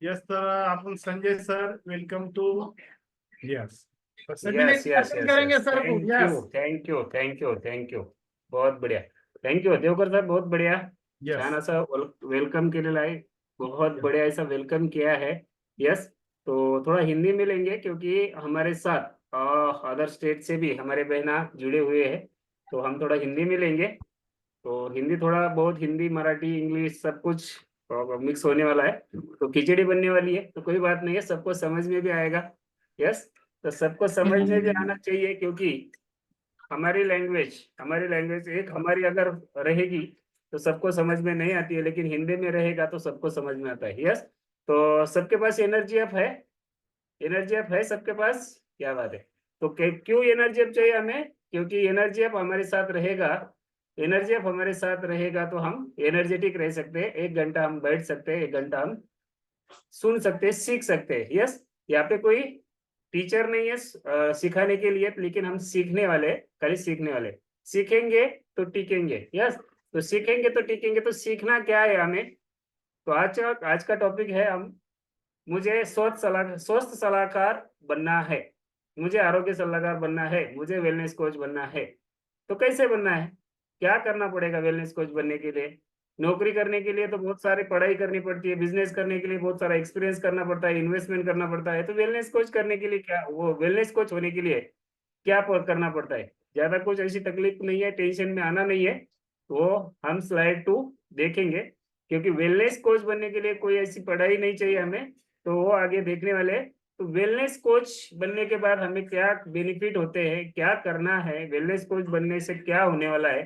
Yes sir, आपण Sanjay sir, welcome to. Yes सभी ने यस यस अटेंड यस करेंगे यस सर को। Thank you yes thank you thank you thank you बहुत बढ़िया। थँक यू देवकर साहेब, बहुत बढ़िया. छान यस असं वेलकम केलेलं आहे. बहुत बढ़िया ऐसा वेलकम किया है. यस. तो थोड़ा हिंदी में लेंगे क्योंकि हमारे साथ अदर स्टेट से भी हमारे बहना जुड़े हुए हैं, तो हम थोड़ा हिंदी में लेंगे. तो हिंदी थोड़ा बहुत, हिंदी मराठी इंग्लिश सब कुछ मिक्स होने वाला है, तो खिचड़ी बनने वाली है, तो कोई बात नहीं है, सबको समझ में भी आएगा. यस. तो सबको समझ में भी आना चाहिए क्योंकि हमारी लैंग्वेज एक हमारी अगर रहेगी तो सबको समझ में नहीं आती है, लेकिन हिंदी में रहेगा तो सबको समझ में आता है. यस. तो सबके पास एनर्जी अप है. एनर्जी अप है सबके पास. क्या बात है. तो क्यों एनर्जी अप चाहिए हमें? क्योंकि एनर्जी अप हमारे साथ रहेगा. एनर्जी अप हमारे साथ रहेगा तो हम एनर्जेटिक रह सकते हैं. 1 घंटा हम बैठ सकते हैं, 1 घंटा हम सुन सकते हैं, सीख सकते हैं. यस. यहाँ पे कोई टीचर नहीं है सिखाने के लिए, लेकिन हम सीखने वाले, खाली सीखने वाले. सीखेंगे तो टिकेंगे. यस. तो सीखेंगे तो टिकेंगे. तो सीखना क्या है हमें? तो आज का टॉपिक है, हम मुझे स्वस्थ सलाहकार बनना है, मुझे आरोग्य सलाहकार बनना है, मुझे वेलनेस कोच बनना है. तो कैसे बनना है? क्या करना पड़ेगा वेलनेस कोच बनने के लिए? नौकरी करने के लिए तो बहुत सारी पढ़ाई करनी पड़ती है, बिजनेस करने के लिए बहुत सारा एक्सपीरियंस करना पड़ता है, इन्वेस्टमेंट करना पड़ता है. तो वेलनेस कोच करने के लिए क्या, वो वेलनेस कोच होने के लिए क्या करना पड़ता है? ज्यादा कुछ ऐसी तकलीफ नहीं है, टेंशन में आना नहीं है. तो हम स्लाइड 2 देखेंगे, क्योंकि वेलनेस कोच बनने के लिए कोई ऐसी पढ़ाई नहीं चाहिए हमें, तो वो आगे देखने वाले हैं. तो वेलनेस कोच बनने के बाद हमें क्या बेनिफिट होते हैं, क्या करना है, वेलनेस कोच बनने से क्या होने वाला है,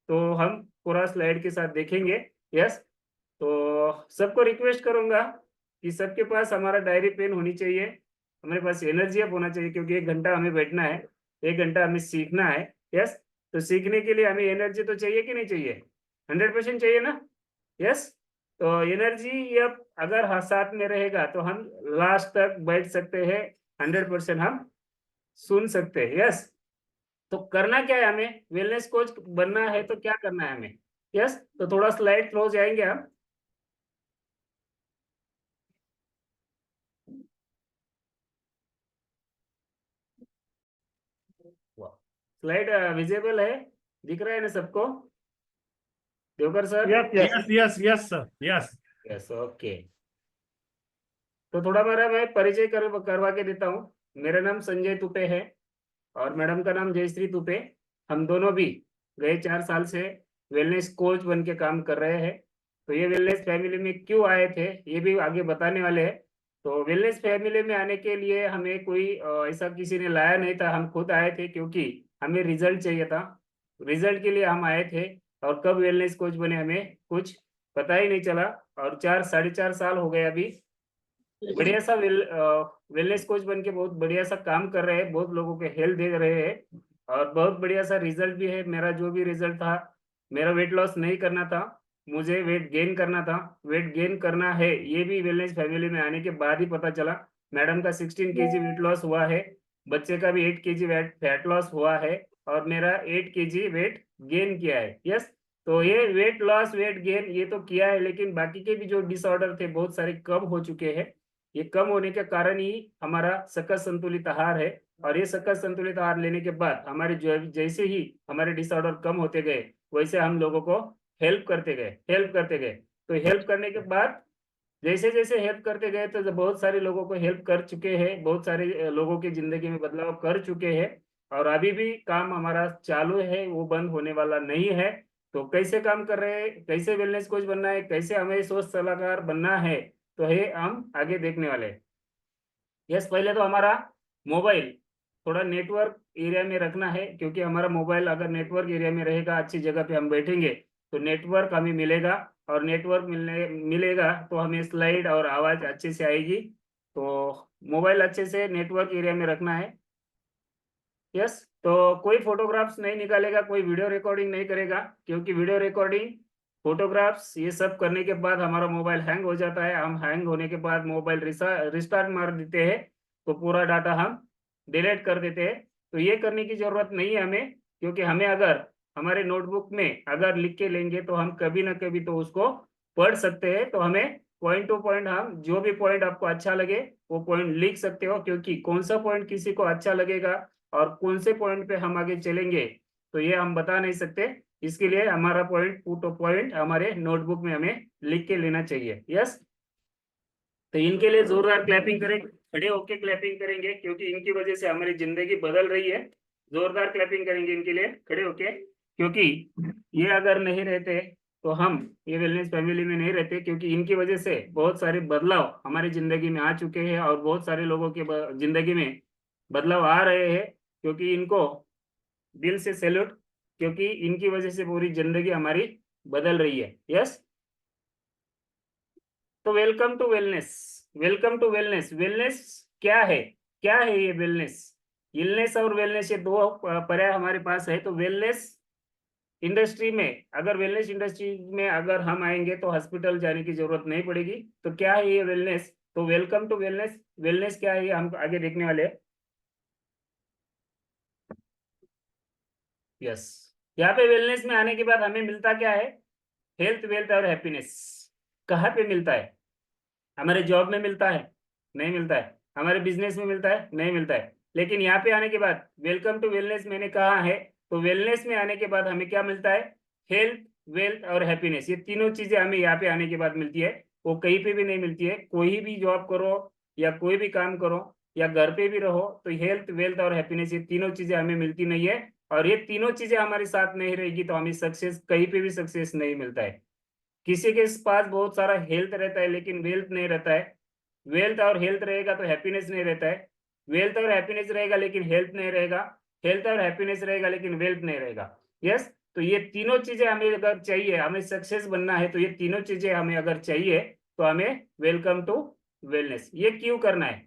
तो हम पूरा स्लाइड के साथ देखेंगे. यस. तो सबको रिक्वेस्ट करूंगा कि सबके पास हमारा डायरी पेन होनी चाहिए, हमारे पास एनर्जी अप होना चाहिए, क्योंकि 1 घंटा हमें बैठना है, 1 घंटा हमें सीखना है. यस. तो सीखने के लिए हमें एनर्जी तो चाहिए कि नहीं चाहिए? 100% चाहिए ना? यस. तो एनर्जी अब अगर साथ में रहेगा तो हम लास्ट तक बैठ सकते हैं, 100% हम सुन सकते हैं. यस. तो करना क्या है हमें? वेलनेस कोच बनना है तो क्या करना है हमें? यस. तो थोड़ा स्लाइड थ्रो जाएंगे हम. स्लाइड विजिबल है? दिख रहा है ना सबको? Devkar sir. Yes yes yes yes sir. Yes yes. Okay. तो थोड़ा मेरा मैं परिचय करवा के देता हूँ. मेरा नाम संजय तुपे है और मैडम का नाम जयश्री तुपे. हम दोनों भी गए 4 साल से वेलनेस कोच बन के काम कर रहे हैं. तो ये वेलनेस फैमिली में क्यों आए थे ये भी आगे बताने वाले हैं. तो वेलनेस फैमिली में आने के लिए हमें कोई ऐसा किसी ने लाया नहीं था, हम खुद आए थे, क्योंकि हमें रिजल्ट चाहिए था. रिजल्ट के लिए हम आए थे. और कब वेलनेस कोच बने हमें कुछ पता ही नहीं चला. और 4 साढ़े 4 साल हो गए अभी. बढ़िया सा वेलनेस कोच बन के बहुत बढ़िया सा काम कर रहे हैं, बहुत लोगों के हेल्थ दे रहे हैं, और बहुत बढ़िया सा रिजल्ट भी है. मेरा जो भी रिजल्ट था, मेरा वेट लॉस नहीं करना था, मुझे वेट गेन करना था. वेट गेन करना है ये भी वेलनेस फैमिली में आने के बाद ही पता चला. मैडम का 16 kg वेट लॉस हुआ है, बच्चे का भी 8 kg फैट लॉस हुआ है, और मेरा 8 kg वेट गेन किया है. यस. तो ये वेट लॉस वेट गेन ये तो किया है, लेकिन बाकी के भी जो डिसऑर्डर थे बहुत सारे कम हो चुके हैं. ये कम होने के कारण ही हमारा सकस संतुलित आहार है. और ये सकस संतुलित आहार लेने के बाद हमारे जो जैसे ही हमारे डिसऑर्डर कम होते गए, वैसे हम लोगों को हेल्प करते गए. तो हेल्प करने के बाद जैसे जैसे हेल्प करते गए तो बहुत सारे लोगों को हेल्प कर चुके हैं, बहुत सारे लोगों की जिंदगी में बदलाव कर चुके हैं. और अभी भी काम हमारा चालू है, वो बंद होने वाला नहीं है. तो कैसे काम कर रहे हैं, कैसे वेलनेस कोच बनना है, कैसे हमें स्वस्थ सलाहकार बनना है, तो ये हम आगे देखने वाले हैं. यस. पहले तो हमारा मोबाइल थोड़ा नेटवर्क एरिया में रखना है, क्योंकि हमारा मोबाइल अगर नेटवर्क एरिया में रहेगा, अच्छी जगह पे हम बैठेंगे, तो नेटवर्क हमें मिलेगा. और नेटवर्क मिलेगा तो हमें स्लाइड और आवाज अच्छे से आएगी. तो मोबाइल अच्छे से नेटवर्क एरिया में रखना है. यस. तो कोई फोटोग्राफ्स नहीं निकालेगा, कोई वीडियो रिकॉर्डिंग नहीं करेगा, क्योंकि वीडियो रिकॉर्डिंग फोटोग्राफ्स ये सब करने के बाद हमारा मोबाइल हैंग हो जाता है. हम हैंग होने के बाद मोबाइल रिस्टार्ट मार देते हैं, तो पूरा डाटा हम डिलीट कर देते हैं. तो ये करने की जरूरत नहीं है हमें, क्योंकि हमें अगर हमारे नोटबुक में अगर लिख के लेंगे तो हम कभी ना कभी तो उसको पढ़ सकते हैं. तो हमें पॉइंट टू पॉइंट हम जो भी पॉइंट आपको अच्छा लगे वो पॉइंट लिख सकते हो, क्योंकि कौन सा पॉइंट किसी को अच्छा लगेगा और कौन से पॉइंट पे हम आगे चलेंगे तो ये हम बता नहीं सकते। इसके लिए हमारा पॉइंट टू पॉइंट हमारे नोटबुक में हमें लिख के लेना चाहिए। यस, तो इनके लिए जोरदार क्लैपिंग करें, खड़े होके क्लैपिंग करेंगे क्योंकि इनकी वजह से हमारी जिंदगी बदल रही है। जोरदार क्लैपिंग करेंगे इनके लिए खड़े होके, क्योंकि ये अगर नहीं रहते तो हम ये वेलनेस फैमिली में नहीं रहते, क्योंकि इनकी वजह से बहुत सारे बदलाव हमारी जिंदगी में आ चुके हैं और बहुत सारे लोगों के जिंदगी में बदलाव आ रहे हैं, क्योंकि इनको दिल से सैल्यूट, क्योंकि इनकी वजह से पूरी जिंदगी हमारी बदल रही है। यस, तो welcome to wellness, welcome to wellness. Wellness क्या है, क्या है ये वेलनेस? इलनेस और वेलनेस ये दो पर्याय हमारे पास है। तो वेलनेस इंडस्ट्री में, अगर वेलनेस इंडस्ट्री में अगर हम आएंगे तो हॉस्पिटल जाने की जरूरत नहीं पड़ेगी। तो क्या है ये वेलनेस? तो वेलकम टू वेलनेस, वेलनेस क्या है ये हम आगे देखने वाले हैं। यस, यहाँ पे वेलनेस में आने के बाद हमें मिलता क्या है? हेल्थ, वेल्थ और हैप्पीनेस। कहाँ पे मिलता है? हमारे जॉब में मिलता है? नहीं मिलता है। हमारे बिजनेस में मिलता है? नहीं मिलता है। लेकिन यहाँ पे आने के बाद वेलकम टू वेलनेस मैंने कहा है, तो वेलनेस में आने के बाद हमें क्या मिलता है? हेल्थ, वेल्थ और हैप्पीनेस, ये तीनों चीजें हमें यहाँ पे आने के बाद मिलती है। वो कहीं पे भी नहीं मिलती है। कोई भी जॉब करो या कोई भी काम करो या घर पे भी रहो तो हेल्थ, वेल्थ और हैप्पीनेस ये तीनों चीजें हमें मिलती नहीं है। और ये तीनों चीजें हमारे साथ नहीं रहेगी तो हमें सक्सेस, कहीं पे भी सक्सेस नहीं मिलता है। किसी के पास बहुत सारा हेल्थ रहता है लेकिन वेल्थ नहीं रहता है। वेल्थ और हेल्थ रहेगा तो हैप्पीनेस नहीं रहता है। वेल्थ और हैप्पीनेस रहेगा लेकिन हेल्थ नहीं रहेगा। हेल्थ और हैप्पीनेस रहेगा लेकिन वेल्थ नहीं रहेगा। यस, तो ये तीनों चीजें हमें अगर चाहिए, हमें सक्सेस बनना है, तो ये तीनों चीजें हमें अगर चाहिए तो हमें वेलकम टू वेलनेस। ये क्यों करना है?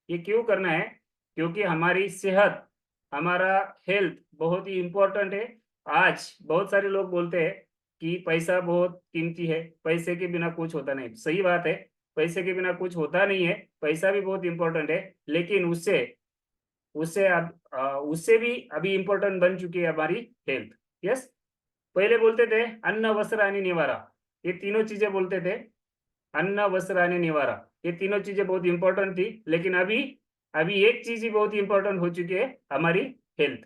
ये क्यों करना है? क्योंकि हमारी सेहत, हमारा हेल्थ बहुत ही इंपॉर्टेंट है। आज बहुत सारे लोग बोलते हैं कि पैसा बहुत कीमती है, पैसे के बिना कुछ होता नहीं। सही बात है, पैसे के बिना कुछ होता नहीं है, पैसा भी बहुत इंपॉर्टेंट है। लेकिन उससे उससे अब उससे भी अभी इंपॉर्टेंट बन चुकी है हमारी हेल्थ। यस, पहले बोलते थे अन्न वस्त्र आणि निवारा, ये तीनों चीजें बोलते थे। अन्न वस्त्र आणि निवारा, ये तीनों चीजें बहुत इंपॉर्टेंट थी। लेकिन अभी अभी एक चीज ही बहुत इंपॉर्टेंट हो चुकी है, हमारी हेल्थ।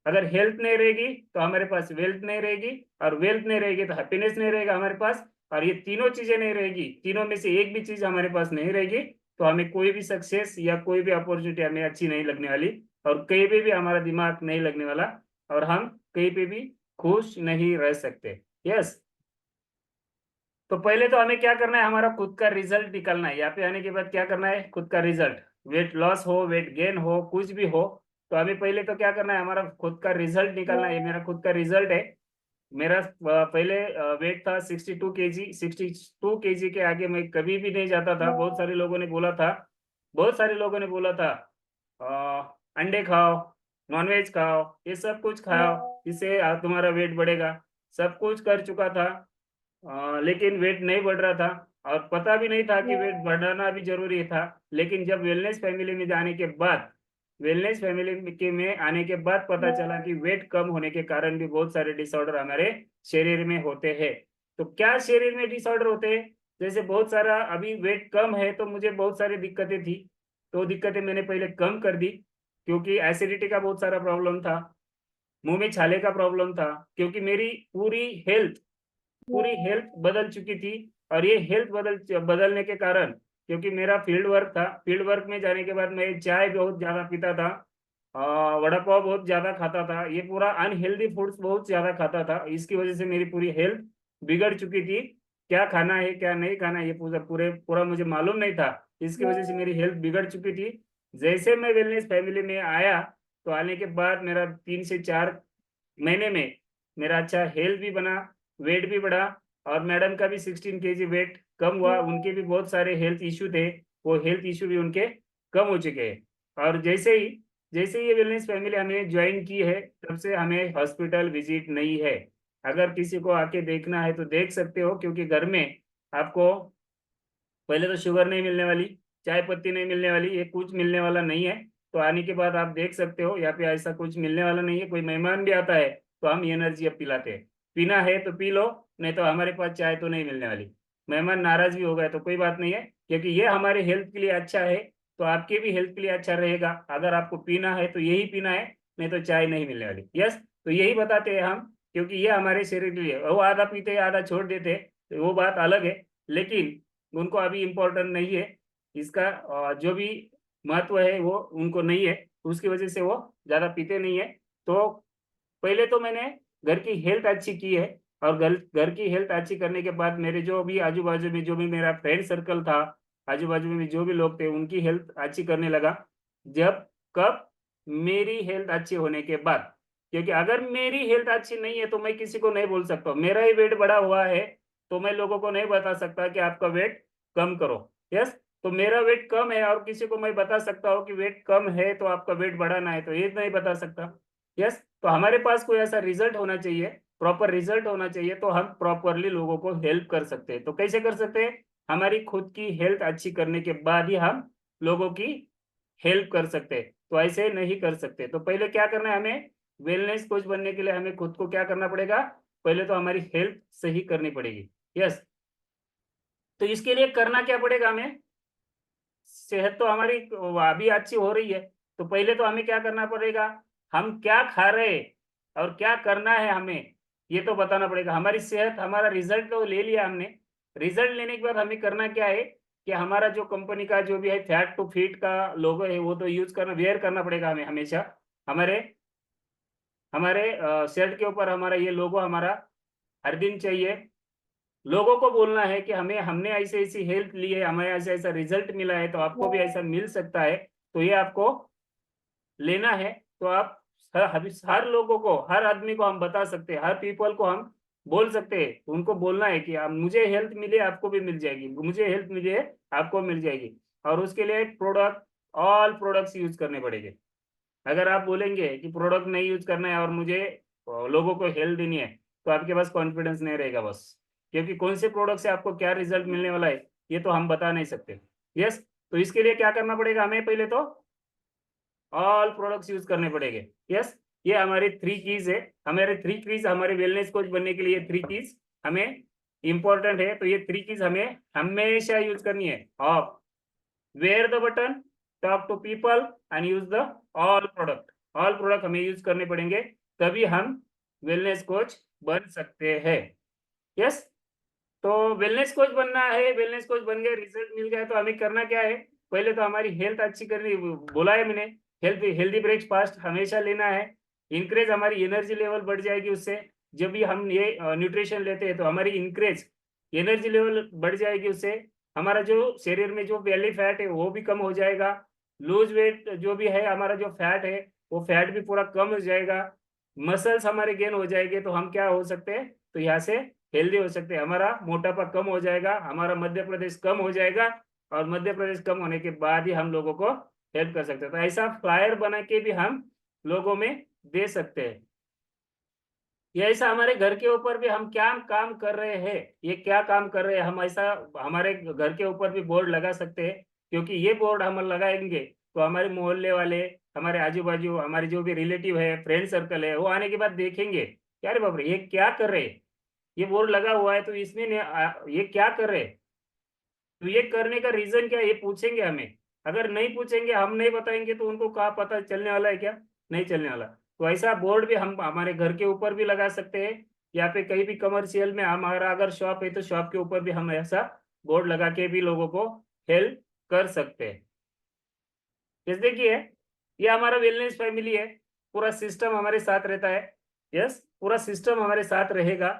अगर हेल्थ नहीं रहेगी तो हमारे पास वेल्थ नहीं रहेगी, और वेल्थ नहीं रहेगी तो हैप्पीनेस नहीं रहेगा हमारे पास। और ये तीनों चीजें नहीं रहेगी, तीनों में से एक भी चीज हमारे पास नहीं रहेगी तो हमें कोई भी सक्सेस या कोई भी अपॉर्चुनिटी हमें अच्छी नहीं लगने वाली, और कहीं पे भी हमारा दिमाग नहीं लगने वाला, और हम कहीं पे भी खुश नहीं रह सकते। यस, तो पहले तो हमें क्या करना है? हमारा खुद का रिजल्ट निकालना है। यहाँ पे आने के बाद क्या करना है? खुद का रिजल्ट, वेट लॉस हो, वेट गेन हो, कुछ भी हो, तो हमें पहले तो क्या करना है? हमारा खुद का रिजल्ट निकालना है। ये मेरा खुद का रिजल्ट है। मेरा पहले वेट था 62 kg। 62 kg के आगे मैं कभी भी नहीं जाता था। बहुत सारे लोगों ने बोला था, बहुत सारे लोगों ने बोला था अंडे खाओ, नॉनवेज खाओ, ये सब कुछ खाओ, इससे तुम्हारा वेट बढ़ेगा। सब कुछ कर चुका था, लेकिन वेट नहीं बढ़ रहा था, और पता भी नहीं था कि वेट बढ़ाना भी जरूरी था। लेकिन जब वेलनेस फैमिली में जाने के बाद, वेलनेस फैमिली के में आने के बाद पता चला कि वेट कम होने के कारण भी बहुत सारे डिसऑर्डर हमारे शरीर में होते हैं। तो क्या शरीर में डिसऑर्डर होते हैं? जैसे बहुत सारा, अभी वेट कम है तो मुझे बहुत सारी दिक्कतें थी, तो दिक्कतें मैंने पहले कम कर दी, क्योंकि एसिडिटी का बहुत सारा प्रॉब्लम था, मुंह में छाले का प्रॉब्लम था, क्योंकि मेरी पूरी हेल्थ बदल चुकी थी। और ये हेल्थ बदलने के कारण, क्योंकि मेरा फील्ड वर्क था, फील्ड वर्क में जाने के बाद मैं चाय बहुत ज्यादा पीता था, वड़ा पाव बहुत ज्यादा खाता था, ये पूरा अनहेल्दी फूड्स बहुत ज्यादा खाता था। इसकी वजह से मेरी पूरी हेल्थ बिगड़ चुकी थी। क्या खाना है क्या नहीं खाना है ये पूरा मुझे मालूम नहीं था। इसकी वजह से मेरी हेल्थ बिगड़ चुकी थी। जैसे मैं वेलनेस फैमिली में आया, तो आने के बाद मेरा 3 से 4 महीने में मेरा अच्छा हेल्थ भी बना, वेट भी बढ़ा, और मैडम का भी 16 kg वेट कम हुआ। उनके भी बहुत सारे हेल्थ इशू थे, वो हेल्थ इशू भी उनके कम हो चुके हैं। और जैसे ही ये वेलनेस फैमिली हमें ज्वाइन की है, तब से हमें हॉस्पिटल विजिट नहीं है। अगर किसी को आके देखना है तो देख सकते हो, क्योंकि घर में आपको पहले तो शुगर नहीं मिलने वाली, चाय पत्ती नहीं मिलने वाली, ये कुछ मिलने वाला नहीं है। तो आने के बाद आप देख सकते हो यहाँ पे ऐसा कुछ मिलने वाला नहीं है। कोई मेहमान भी आता है तो हम एनर्जी अब पिलाते हैं, पीना है तो पी लो, नहीं तो हमारे पास चाय तो नहीं मिलने वाली। मेहमान नाराज भी हो गए तो कोई बात नहीं है, क्योंकि ये हमारे हेल्थ के लिए अच्छा है, तो आपके भी हेल्थ के लिए अच्छा रहेगा। अगर आपको पीना है तो यही पीना है, नहीं तो चाय नहीं मिलने वाली। यस, तो यही बताते हैं हम, क्योंकि ये हमारे शरीर के लिए, वो आधा पीते आधा छोड़ देते, तो वो बात अलग है, लेकिन उनको अभी इम्पोर्टेंट नहीं है। इसका जो भी महत्व है वो उनको नहीं है, उसकी वजह से वो ज्यादा पीते नहीं है। तो पहले तो मैंने घर की हेल्थ अच्छी की है, और घर की हेल्थ अच्छी करने के बाद मेरे जो भी आजू बाजू में जो भी मेरा फ्रेंड सर्कल था, आजू बाजू में जो भी लोग थे, उनकी हेल्थ अच्छी करने लगा। जब कब मेरी हेल्थ अच्छी होने के बाद, क्योंकि अगर मेरी हेल्थ अच्छी नहीं है तो मैं किसी को नहीं बोल सकता। मेरा ही वेट बढ़ा हुआ है तो मैं लोगों को नहीं बता सकता कि आपका वेट कम करो। यस, तो मेरा वेट कम है और किसी को मैं बता सकता हूँ कि वेट कम है तो आपका वेट बढ़ाना है, तो ये नहीं बता सकता। यस, तो हमारे पास कोई ऐसा रिजल्ट होना चाहिए, प्रॉपर रिजल्ट होना चाहिए, तो हम प्रॉपरली लोगों को हेल्प कर सकते हैं। तो कैसे कर सकते हैं? हमारी खुद की हेल्थ अच्छी करने के बाद ही हम लोगों की हेल्प कर सकते हैं, तो ऐसे नहीं कर सकते। तो पहले क्या करना है हमें? वेलनेस कोच बनने के लिए हमें खुद को क्या करना पड़ेगा? पहले तो हमारी हेल्थ सही करनी पड़ेगी। यस, तो इसके लिए करना क्या पड़ेगा हमें? सेहत तो हमारी अभी अच्छी हो रही है, तो पहले तो हमें क्या करना पड़ेगा? हम क्या खा रहे हैं और क्या करना है हमें, ये तो बताना पड़ेगा। हमारी सेहत, हमारा रिजल्ट तो ले लिया हमने। रिजल्ट लेने के बाद हमें करना क्या है कि हमारा जो कंपनी का जो भी है फैट टू फिट का लोगो है, वो तो यूज करना, वेयर करना पड़ेगा हमें हमेशा। हमारे हमारे शर्ट के ऊपर हमारा ये लोगो हमारा हर दिन चाहिए। लोगों को बोलना है कि हमें, हमने ऐसे ऐसी हेल्प ली है, हमें ऐसा ऐसा रिजल्ट मिला है, तो आपको भी ऐसा मिल सकता है, तो ये आपको लेना है। तो आप हर लोगों को, हर आदमी को हम बता सकते हैं, हर पीपल को हम बोल सकते हैं। उनको बोलना है कि आप, मुझे हेल्थ मिली आपको भी मिल जाएगी, मुझे हेल्थ मिली है आपको मिल जाएगी। और उसके लिए प्रोडक्ट, ऑल प्रोडक्ट्स यूज करने पड़ेंगे। अगर आप बोलेंगे कि प्रोडक्ट नहीं यूज करना है और मुझे लोगों को हेल्थ देनी है, तो आपके पास कॉन्फिडेंस नहीं रहेगा बस, क्योंकि कौन से प्रोडक्ट से आपको क्या रिजल्ट मिलने वाला है ये तो हम बता नहीं सकते। यस, तो इसके लिए क्या करना पड़ेगा हमें? पहले तो ऑल प्रोडक्ट्स यूज करने पड़ेंगे। यस, ये हमारी 3 कीज है। हमारे 3 कीज, हमारे वेलनेस कोच बनने के लिए 3 कीज हमें इंपॉर्टेंट है। तो ये 3 कीज हमें हमेशा यूज करनी है। Off, wear the button, talk to people and use the all product. All product हमें यूज करने पड़ेंगे, तभी हम वेलनेस कोच बन सकते हैं। यस, तो वेलनेस कोच बनना है, वेलनेस कोच बन गए, रिजल्ट मिल गया, तो हमें करना क्या है? पहले तो हमारी हेल्थ अच्छी करनी, बोला है मैंने, हेल्दी ब्रेकफास्ट हमेशा लेना है। इंक्रेज, हमारी एनर्जी लेवल बढ़ जाएगी उससे। जब भी हम ये न्यूट्रिशन लेते हैं तो हमारी इंक्रेज एनर्जी लेवल बढ़ जाएगी उससे। हमारा जो शरीर में जो बेली फैट है वो भी कम हो जाएगा। लूज वेट जो भी है, हमारा जो फैट है वो फैट भी पूरा कम हो जाएगा। मसल्स हमारे गेन हो जाएंगे, तो हम क्या हो सकते हैं? तो यहाँ से हेल्दी हो सकते हैं। हमारा मोटापा कम हो जाएगा, हमारा मध्य प्रदेश कम हो जाएगा, और मध्य प्रदेश कम होने के बाद ही हम लोगों को हेल्प कर सकते हैं। तो ऐसा फ्लायर बना के भी हम लोगों में दे सकते हैं। ये ऐसा हमारे घर के ऊपर भी हम क्या काम कर रहे हैं, ये क्या काम कर रहे हैं हम, ऐसा हमारे घर के ऊपर भी बोर्ड लगा सकते हैं। क्योंकि ये बोर्ड हम लगाएंगे तो हमारे मोहल्ले वाले, हमारे आजू बाजू, हमारे जो भी रिलेटिव है, फ्रेंड सर्कल है, वो आने के बाद देखेंगे क्या रे बाप रे ये क्या कर रहे हैं, ये बोर्ड लगा हुआ है तो इसमें ये क्या कर रहे हैं, तो ये करने का रीजन क्या है, ये पूछेंगे हमें। अगर नहीं पूछेंगे, हम नहीं बताएंगे, तो उनको कहाँ पता चलने वाला है? क्या नहीं चलने वाला। तो ऐसा बोर्ड भी हम हमारे घर के ऊपर भी लगा सकते हैं, या फिर कहीं भी कमर्शियल में हमारा अगर शॉप है तो शॉप के ऊपर भी हम ऐसा बोर्ड लगा के भी लोगों को हेल्प कर सकते हैं। जैसे देखिए, ये हमारा वेलनेस फैमिली है, पूरा सिस्टम हमारे साथ रहता है। यस, पूरा सिस्टम हमारे साथ रहेगा।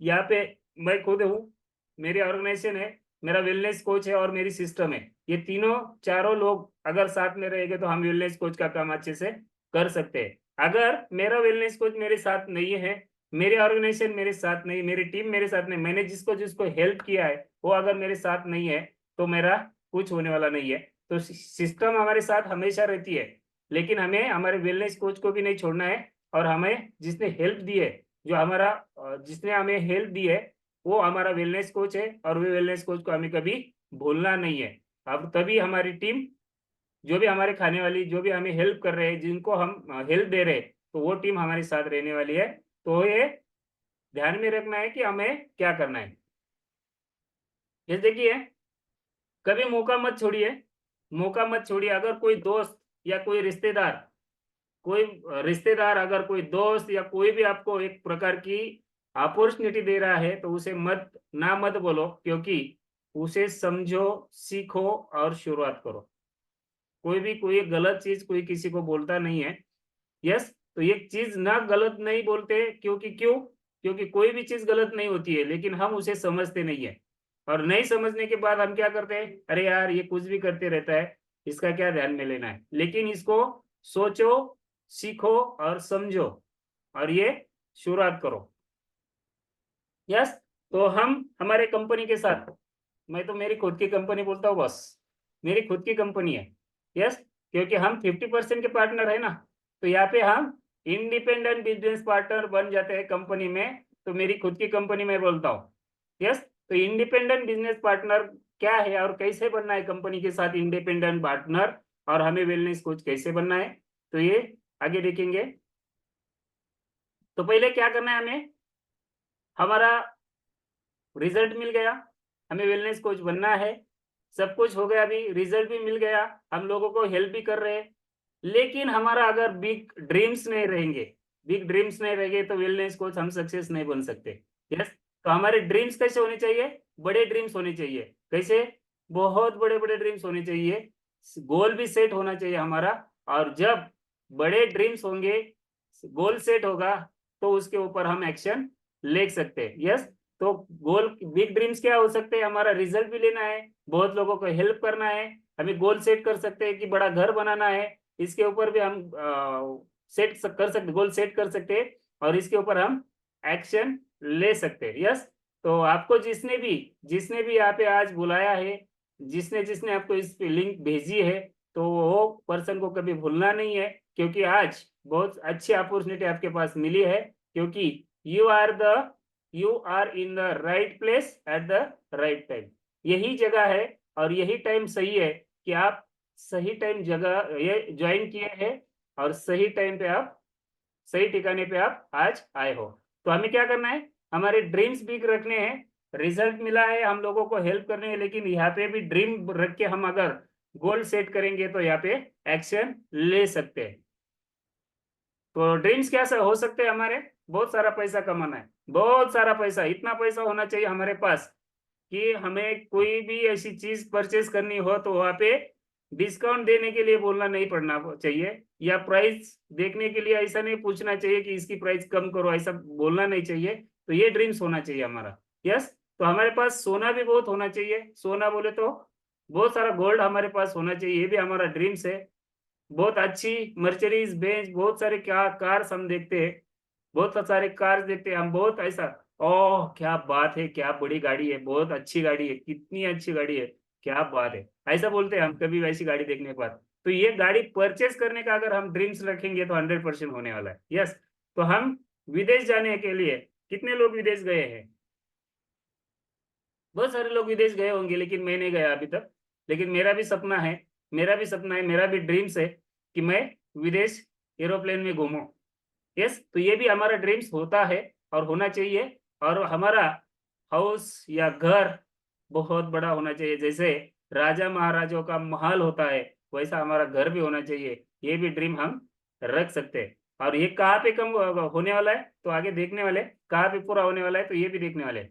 यहाँ पे मैं खुद हूँ, मेरी ऑर्गेनाइजेशन है, मेरा वेलनेस कोच है और मेरी सिस्टम है। ये तीनों चारों लोग अगर साथ में रहेंगे तो हम वेलनेस कोच का काम अच्छे से कर सकते हैं। अगर मेरा वेलनेस कोच मेरे साथ नहीं है, मेरी ऑर्गेनाइजेशन मेरे साथ नहीं, मेरी टीम मेरे साथ नहीं, मैंने जिसको जिसको हेल्प किया है वो अगर मेरे साथ नहीं है, तो मेरा कुछ होने वाला नहीं है। तो सिस्टम हमारे साथ हमेशा रहती है, लेकिन हमें हमारे वेलनेस कोच को भी नहीं छोड़ना है। और हमें जिसने हेल्प दी है, जो हमारा जिसने हमें हेल्प दी है, वो हमारा वेलनेस कोच है, और वो वेलनेस कोच को हमें कभी भूलना नहीं है। अब तभी हमारी टीम, जो भी हमारे खाने वाली, जो भी हमें हेल्प कर रहे हैं, जिनको हम हेल्प दे रहे हैं, तो वो टीम हमारे साथ रहने वाली है। तो ये ध्यान में रखना है कि हमें क्या करना है। ये देखिए, कभी मौका मत छोड़िए, मौका मत छोड़िए। अगर कोई दोस्त या कोई रिश्तेदार अगर कोई दोस्त या कोई भी आपको एक प्रकार की अपॉर्चुनिटी दे रहा है तो उसे मत बोलो, क्योंकि उसे समझो, सीखो और शुरुआत करो। कोई गलत चीज कोई किसी को बोलता नहीं है। यस, तो ये चीज ना गलत नहीं बोलते, क्योंकि कोई भी चीज गलत नहीं होती है, लेकिन हम उसे समझते नहीं है। और नहीं समझने के बाद हम क्या करते हैं, अरे यार ये कुछ भी करते रहता है, इसका क्या ध्यान में लेना है। लेकिन इसको सोचो, सीखो और समझो और ये शुरुआत करो। यस, तो हम हमारे कंपनी के साथ, मैं तो मेरी खुद की कंपनी बोलता हूँ बस, मेरी खुद की कंपनी है। यस, क्योंकि हम 50% के पार्टनर है ना, तो यहाँ पे हम इंडिपेंडेंट बिजनेस पार्टनर बन जाते हैं कंपनी में। तो मेरी खुद की कंपनी में बोलता हूँ। यस, तो इंडिपेंडेंट बिजनेस पार्टनर क्या है और कैसे बनना है कंपनी के साथ इंडिपेंडेंट पार्टनर, और हमें वेलनेस कोच कैसे बनना है, तो ये आगे देखेंगे। तो पहले क्या करना है, हमें हमारा रिजल्ट मिल गया, हमें वेलनेस कोच बनना है, सब कुछ हो गया, अभी रिजल्ट भी मिल गया, हम लोगों को हेल्प भी कर रहे हैं। लेकिन हमारा अगर बिग ड्रीम्स नहीं रहेंगे तो वेलनेस कोच हम सक्सेस नहीं बन सकते। यस, तो हमारे ड्रीम्स कैसे होने चाहिए, बड़े ड्रीम्स होने चाहिए। कैसे, बहुत बड़े बड़े ड्रीम्स होने चाहिए, गोल भी सेट होना चाहिए हमारा। और जब बड़े ड्रीम्स होंगे, गोल सेट होगा, तो उसके ऊपर हम एक्शन ले सकते हैं। यस, तो गोल बिग ड्रीम्स क्या हो सकते हैं, हमारा रिजल्ट भी लेना है, बहुत लोगों को हेल्प करना है, हमें गोल सेट कर सकते हैं कि बड़ा घर बनाना है, इसके ऊपर भी हम गोल सेट कर सकते हैं और इसके ऊपर हम एक्शन ले सकते हैं। यस, तो आपको जिसने भी यहाँ पे आज बुलाया है, जिसने जिसने आपको इस पे लिंक भेजी है, तो वो पर्सन को कभी भूलना नहीं है, क्योंकि आज बहुत अच्छी अपॉर्चुनिटी आपके पास मिली है, क्योंकि you are in the right place at the right time. यही जगह है और यही टाइम सही है कि आप सही टाइम जगह ये ज्वाइन किए हैं और सही टाइम पे आप सही ठिकाने पे आप आज आए हो। तो हमें क्या करना है, हमारे ड्रीम्स बिग रखने हैं, रिजल्ट मिला है, हम लोगों को हेल्प करने हैं, लेकिन यहाँ पे भी ड्रीम रख के हम अगर गोल सेट करेंगे तो यहाँ पे एक्शन ले सकते हैं। तो ड्रीम्स क्या हो सकते हैं हमारे, बहुत सारा पैसा कमाना है, बहुत सारा पैसा, इतना पैसा होना चाहिए हमारे पास कि हमें कोई भी ऐसी चीज परचेज करनी हो तो वहां पे डिस्काउंट देने के लिए बोलना नहीं पड़ना चाहिए, या प्राइस देखने के लिए ऐसा नहीं पूछना चाहिए कि इसकी प्राइस कम करो, ऐसा बोलना नहीं चाहिए। तो ये ड्रीम्स होना चाहिए हमारा। यस, तो हमारे पास सोना भी बहुत होना चाहिए, सोना बोले तो बहुत सारा गोल्ड हमारे पास होना चाहिए, ये भी हमारा ड्रीम्स है। बहुत अच्छी मर्सिडीज बेंज, बहुत सारे कार्स हम देखते हैं, बहुत सारे कार्स देखते हैं हम, बहुत ऐसा, ओह क्या बात है, क्या बड़ी गाड़ी है, बहुत अच्छी गाड़ी है, कितनी अच्छी गाड़ी है, क्या बात है, ऐसा बोलते हैं हम कभी वैसी गाड़ी देखने के बाद। तो ये गाड़ी परचेस करने का अगर हम ड्रीम्स रखेंगे तो 100% होने वाला है। यस, तो हम विदेश जाने के लिए, कितने लोग विदेश गए हैं, बहुत सारे लोग विदेश गए होंगे, लेकिन मैं नहीं गया अभी तक। लेकिन मेरा भी ड्रीम्स है कि मैं विदेश एरोप्लेन में घूमूं। यस, तो ये भी हमारा ड्रीम्स होता है और होना चाहिए। और हमारा हाउस या घर बहुत बड़ा होना चाहिए, जैसे राजा महाराजों का महल होता है वैसा हमारा घर भी होना चाहिए, ये भी ड्रीम हम रख सकते हैं। और ये कहाँ पे कम होने वाला है, तो आगे देखने वाले, कहाँ पे पूरा होने वाला है तो ये भी देखने वाले।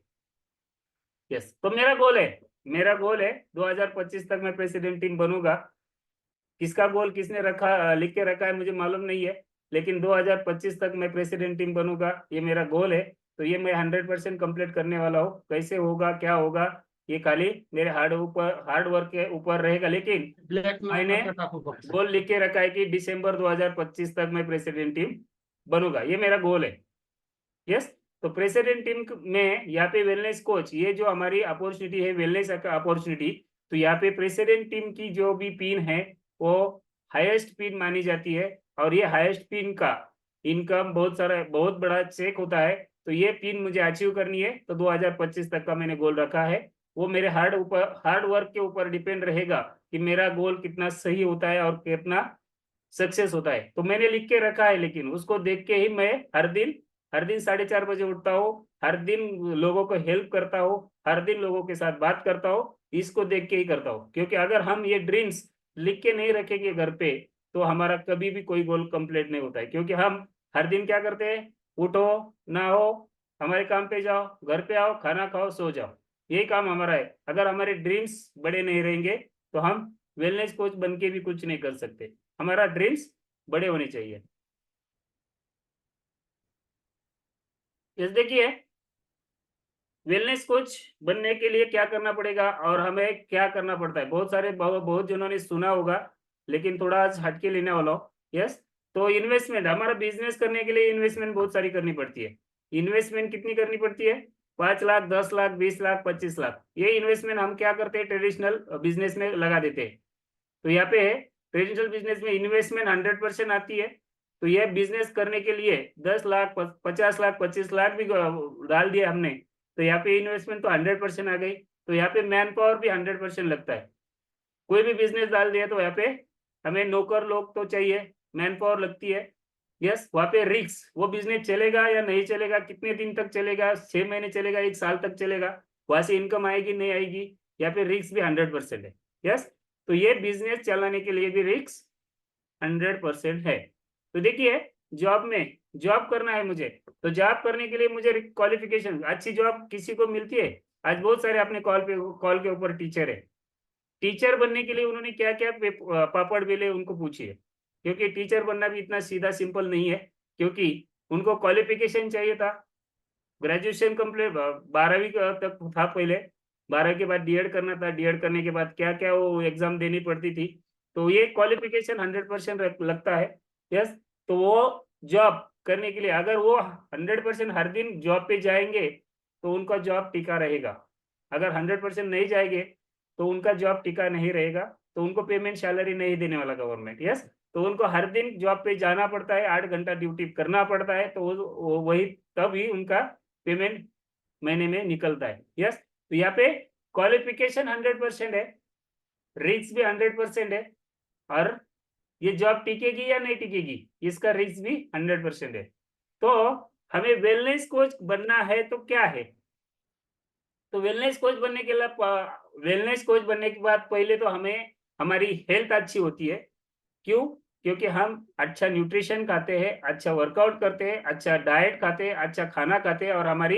यस, तो मेरा गोल है 2025 तक मैं प्रेसिडेंट टीम बनूंगा। किसका गोल किसने रखा, लिख के रखा है मुझे मालूम नहीं है, लेकिन 2025 तक मैं प्रेसिडेंट टीम बनूंगा, ये मेरा गोल है। तो ये मैं 100% कंप्लीट करने वाला हूँ। कैसे होगा, क्या होगा, ये खाली मेरे हार्ड वर्क के ऊपर रहेगा, लेकिन मैंने गोल लिख के रखा है कि दिसंबर 2025 तक मैं प्रेसिडेंट टीम बनूंगा, ये मेरा गोल है। यस, तो प्रेसिडेंट टीम में यहाँ पे वेलनेस कोच, ये जो हमारी अपॉर्चुनिटी है वेलनेस अपॉर्चुनिटी, तो यहाँ पे प्रेसिडेंट टीम की जो भी पिन है वो हाईएस्ट पिन मानी जाती है, और ये हाईएस्ट पिन का इनकम बहुत बड़ा चेक होता है। तो ये पिन मुझे अचीव करनी है, तो 2025 तक का मैंने गोल रखा है। वो मेरे हार्ड वर्क के ऊपर डिपेंड रहेगा कि मेरा गोल कितना सही होता है और कितना सक्सेस होता है। तो मैंने लिख के रखा है, लेकिन उसको देख के ही मैं हर दिन 4:30 बजे उठता हूँ, हर दिन लोगों को हेल्प करता हूँ, हर दिन लोगों के साथ बात करता हूँ, इसको देख के ही करता हूँ। क्योंकि अगर हम ये ड्रीम्स लिख के नहीं रखेंगे घर पे, तो हमारा कभी भी कोई गोल कंप्लीट नहीं होता है। क्योंकि हम हर दिन क्या करते हैं, उठो, नहाओ, हमारे काम पे जाओ, घर पे आओ, खाना खाओ, सो जाओ, यही काम हमारा है। अगर हमारे ड्रीम्स बड़े नहीं रहेंगे तो हम वेलनेस कोच बन के भी कुछ नहीं कर सकते। हमारा ड्रीम्स बड़े होने चाहिए। यस, देखिए, वेलनेस कोच बनने के लिए क्या करना पड़ेगा और हमें क्या करना पड़ता है, बहुत जनों ने सुना होगा, लेकिन थोड़ा आज हटके लेने वाला हूँ। यस, तो इन्वेस्टमेंट, हमारा बिजनेस करने के लिए इन्वेस्टमेंट बहुत सारी करनी पड़ती है। इन्वेस्टमेंट कितनी करनी पड़ती है? 5 लाख, 10 लाख, 20 लाख, 25 लाख, ये इन्वेस्टमेंट हम क्या करते हैं, ट्रेडिशनल बिजनेस में लगा देते हैं। तो यहाँ पे ट्रेडिशनल बिजनेस में इन्वेस्टमेंट 100% आती है। तो यह बिजनेस करने के लिए 10 लाख, 50 लाख, 25 लाख भी डाल दिया हमने, तो यहाँ पे इन्वेस्टमेंट तो 100% आ गई। तो यहाँ पे मैन पावर भी 100% लगता है। कोई भी बिजनेस डाल दिया तो यहाँ पे हमें नौकर लोग तो चाहिए, मैन पावर लगती है। यस, वहाँ पे रिस्क, वो बिजनेस चलेगा या नहीं चलेगा, कितने दिन तक चलेगा, 6 महीने चलेगा, 1 साल तक चलेगा, वहां से इनकम आएगी नहीं आएगी, यहाँ पे रिस्क भी 100% है। यस, तो ये बिजनेस चलाने के लिए भी रिस्क 100% है। तो देखिए, जॉब करना है मुझे, तो जॉब करने के लिए मुझे क्वालिफिकेशन, अच्छी जॉब किसी को मिलती है? आज बहुत सारे अपने कॉल के ऊपर टीचर है। टीचर बनने के लिए उन्होंने क्या क्या पापड़ बेले, उनको पूछिए। क्योंकि टीचर बनना भी इतना सीधा सिंपल नहीं है, क्योंकि उनको क्वालिफिकेशन चाहिए था। ग्रेजुएशन कंप्लीट 12वीं तक था पहले, 12 के बाद डीएड करना था, डीएड करने के बाद क्या क्या वो एग्जाम देनी पड़ती थी। तो ये क्वालिफिकेशन 100% लगता है। यस, तो वो जॉब करने के लिए अगर वो 100% हर दिन जॉब पे जाएंगे तो उनका जॉब टिका रहेगा। अगर 100% नहीं जाएंगे तो उनका जॉब टिका नहीं रहेगा, तो उनको पेमेंट सैलरी नहीं देने वाला गवर्नमेंट। यस, तो उनको हर दिन जॉब पे जाना पड़ता है, 8 घंटा ड्यूटी करना पड़ता है, तो वही तभी उनका पेमेंट महीने में निकलता है। यस, तो यहाँ पे क्वालिफिकेशन 100% है, रिस्क भी 100% है, और ये जॉब टिकेगी या नहीं टिकेगी, इसका रिस्क भी 100% है। तो हमें वेलनेस कोच बनना है तो क्या है? तो वेलनेस कोच बनने के बाद पहले तो हमें हमारी हेल्थ अच्छी होती है। क्यों? क्योंकि हम अच्छा न्यूट्रिशन खाते हैं, अच्छा वर्कआउट करते हैं, अच्छा डाइट खाते हैं, अच्छा खाना खाते हैं, और हमारी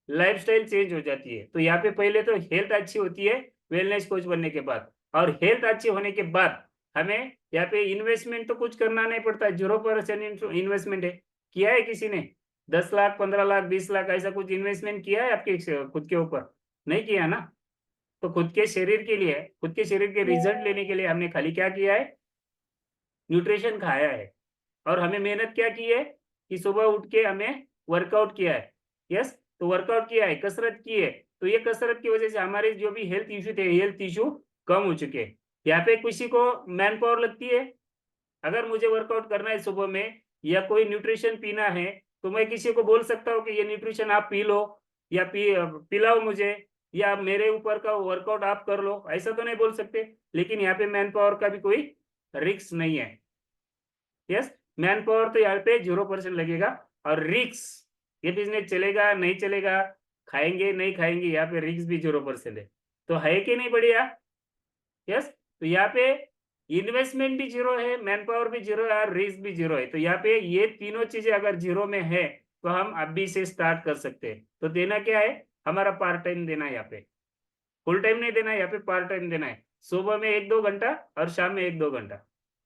लाइफस्टाइल चेंज हो जाती है। तो यहाँ पे पहले तो हेल्थ अच्छी होती है वेलनेस कोच बनने के बाद, और हेल्थ अच्छी होने के बाद हमें यहाँ पे इन्वेस्टमेंट तो कुछ करना नहीं पड़ता है, 0% इन्वेस्टमेंट है। किया है किसी ने 10 लाख, 15 लाख, 20 लाख ऐसा कुछ इन्वेस्टमेंट किया है आपके खुद के ऊपर? नहीं किया ना। तो खुद के शरीर के लिए, खुद के शरीर के रिजल्ट लेने के लिए हमने खाली क्या किया है, न्यूट्रिशन खाया है। और हमें मेहनत क्या की है कि सुबह उठ के हमें वर्कआउट किया है। यस, तो वर्कआउट किया है, कसरत की है, तो ये कसरत की वजह से हमारे जो भी हेल्थ इश्यू थे, हेल्थ इश्यू कम हो चुके हैं। यहाँ पे किसी को मैन पावर लगती है, अगर मुझे वर्कआउट करना है सुबह में या कोई न्यूट्रिशन पीना है, तो मैं किसी को बोल सकता हूँ कि ये न्यूट्रिशन आप पी लो, या पिलाओ मुझे, या मेरे ऊपर का वर्कआउट आप कर लो, ऐसा तो नहीं बोल सकते। लेकिन यहाँ पे मैन पावर का भी कोई रिस्क नहीं है। यस, मैन पावर तो यहाँ पे 0% लगेगा, और रिस्क, ये बिजनेस चलेगा नहीं चलेगा, खाएंगे नहीं खाएंगे, यहाँ पे रिस्क भी 0% है। तो है कि नहीं बढ़िया? यस, तो यहाँ पे इन्वेस्टमेंट भी 0 है, मैन पावर भी 0 है, और रिस्क भी 0 है। तो यहाँ पे ये तीनों चीजें अगर 0 में है तो हम अभी से स्टार्ट कर सकते हैं। तो देना क्या है, हमारा पार्ट टाइम देना है, यहाँ पे फुल टाइम नहीं देना है, यहाँ पे पार्ट टाइम देना है। सुबह में 1-2 घंटा और शाम में 1-2 घंटा,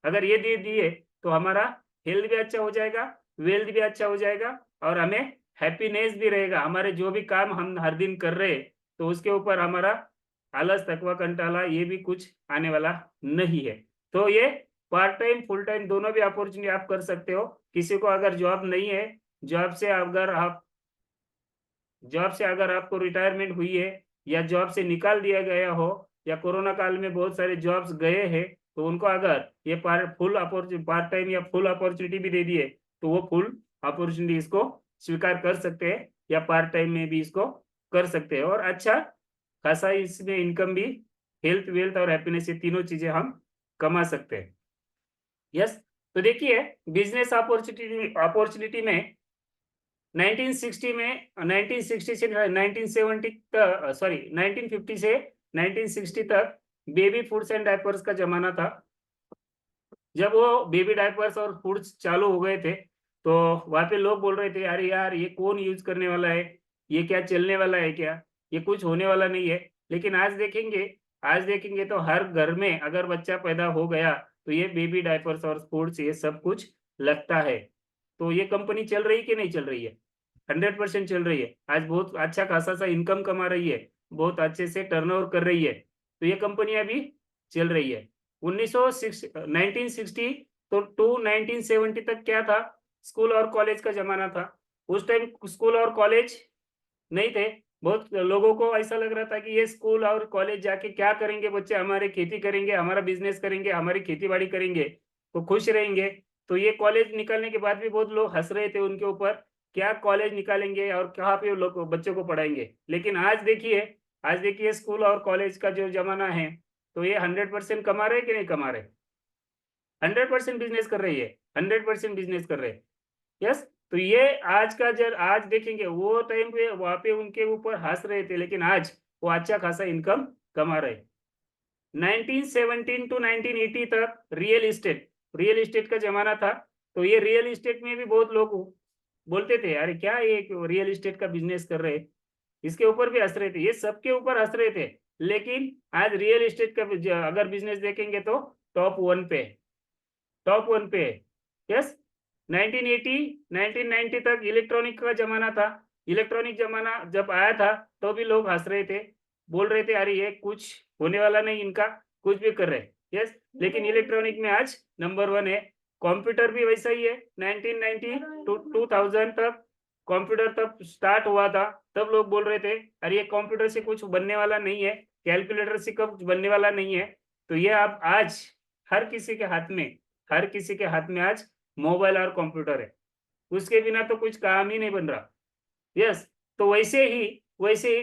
अगर ये दे दिए तो हमारा हेल्थ भी अच्छा हो जाएगा, वेल्थ भी अच्छा हो जाएगा, और हमें हैप्पीनेस भी रहेगा। हमारे जो भी काम हम हर दिन कर रहे हैं, तो उसके ऊपर हमारा आलस, तकवा, कंटाला ये भी कुछ आने वाला नहीं है। तो ये पार्ट टाइम फुल टाइम दोनों भी अपॉर्चुनिटी आप कर सकते हो। किसी को अगर जॉब नहीं है, जॉब से अगर आप जॉब से अगर आपको रिटायरमेंट हुई है, या जॉब से निकाल दिया गया हो, या कोरोना काल में बहुत सारे जॉब्स गए हैं, तो उनको अगर ये पार्ट टाइम या फुल अपॉर्चुनिटी भी दे दिए, तो वो फुल अपॉर्चुनिटी इसको स्वीकार कर सकते हैं, या पार्ट टाइम में भी इसको कर सकते हैं, और अच्छा खासा इसमें इनकम भी, हेल्थ वेल्थ और हैप्पीनेस, ये तीनों चीजें हम कमा सकते हैं। यस, तो देखिए, बिजनेस अपॉर्चुनिटी में 1960 में 1960 से 1970 तक, सॉरी 1950 से 1960 तक बेबी फूड्स एंड डायपर्स का जमाना था। जब वो बेबी डायपर्स और फूड्स चालू हो गए थे, तो वहां पे लोग बोल रहे थे, अरे यार ये कौन यूज करने वाला है, ये क्या चलने वाला है क्या, ये कुछ होने वाला नहीं है। लेकिन आज देखेंगे तो हर घर में अगर बच्चा पैदा हो गया तो ये बेबी डायपर्स और फूड्स ये सब कुछ लगता है। तो ये कंपनी चल रही कि नहीं चल रही है? 100% चल रही है। आज बहुत अच्छा खासा सा इनकम कमा रही है, बहुत अच्छे से टर्नओवर कर रही है। तो ये कंपनी अभी चल रही है। 1960 तो टू 1970 तक क्या था, स्कूल और कॉलेज का जमाना था। उस टाइम स्कूल और कॉलेज नहीं थे। बहुत लोगों को ऐसा लग रहा था कि ये स्कूल और कॉलेज जाके क्या करेंगे बच्चे, हमारे खेती करेंगे, हमारा बिजनेस करेंगे, हमारी खेती बाड़ी करेंगे तो खुश रहेंगे। तो ये कॉलेज निकालने के बाद भी बहुत लोग हंस रहे थे उनके ऊपर, क्या कॉलेज निकालेंगे और कहाँ पे लोग बच्चों को पढ़ाएंगे। लेकिन आज देखिए स्कूल और कॉलेज का जो जमाना है, तो ये 100% कमा रहे कि नहीं कमा रहे? 100% बिजनेस कर रही है, 100% बिजनेस कर रहे हैं। यस, तो ये आज देखेंगे, वो टाइम पे वहां पे उनके ऊपर हंस रहे थे, लेकिन आज वो अच्छा खासा इनकम कमा रहे। 1917 टू 1980 तक रियल इस्टेट का जमाना था। तो ये रियल इस्टेट में भी बहुत लोग बोलते थे, अरे क्या ये रियल इस्टेट का बिजनेस कर रहे हैं, इसके ऊपर भी हंस रहे थे, ये सबके ऊपर हंस रहे थे। लेकिन आज रियल इस्टेट का अगर बिजनेस देखेंगे तो टॉप वन पे है। यस, 1980 1990 तक इलेक्ट्रॉनिक का जमाना था। इलेक्ट्रॉनिक जमाना जब आया था तो भी लोग हंस रहे थे, बोल रहे थे अरे ये कुछ होने वाला नहीं, इनका कुछ भी कर रहे। यस, लेकिन इलेक्ट्रॉनिक में आज नंबर 1 है। कंप्यूटर भी वैसा ही है। 1990 टू 2000 तक कंप्यूटर तब स्टार्ट हुआ था, तब लोग बोल रहे थे अरे ये कंप्यूटर से कुछ बनने वाला नहीं है, कैलकुलेटर से कुछ बनने वाला नहीं है। तो ये अब आज हर किसी के हाथ में आज मोबाइल और कंप्यूटर है, उसके बिना तो कुछ काम ही नहीं बन रहा। यस, तो वैसे ही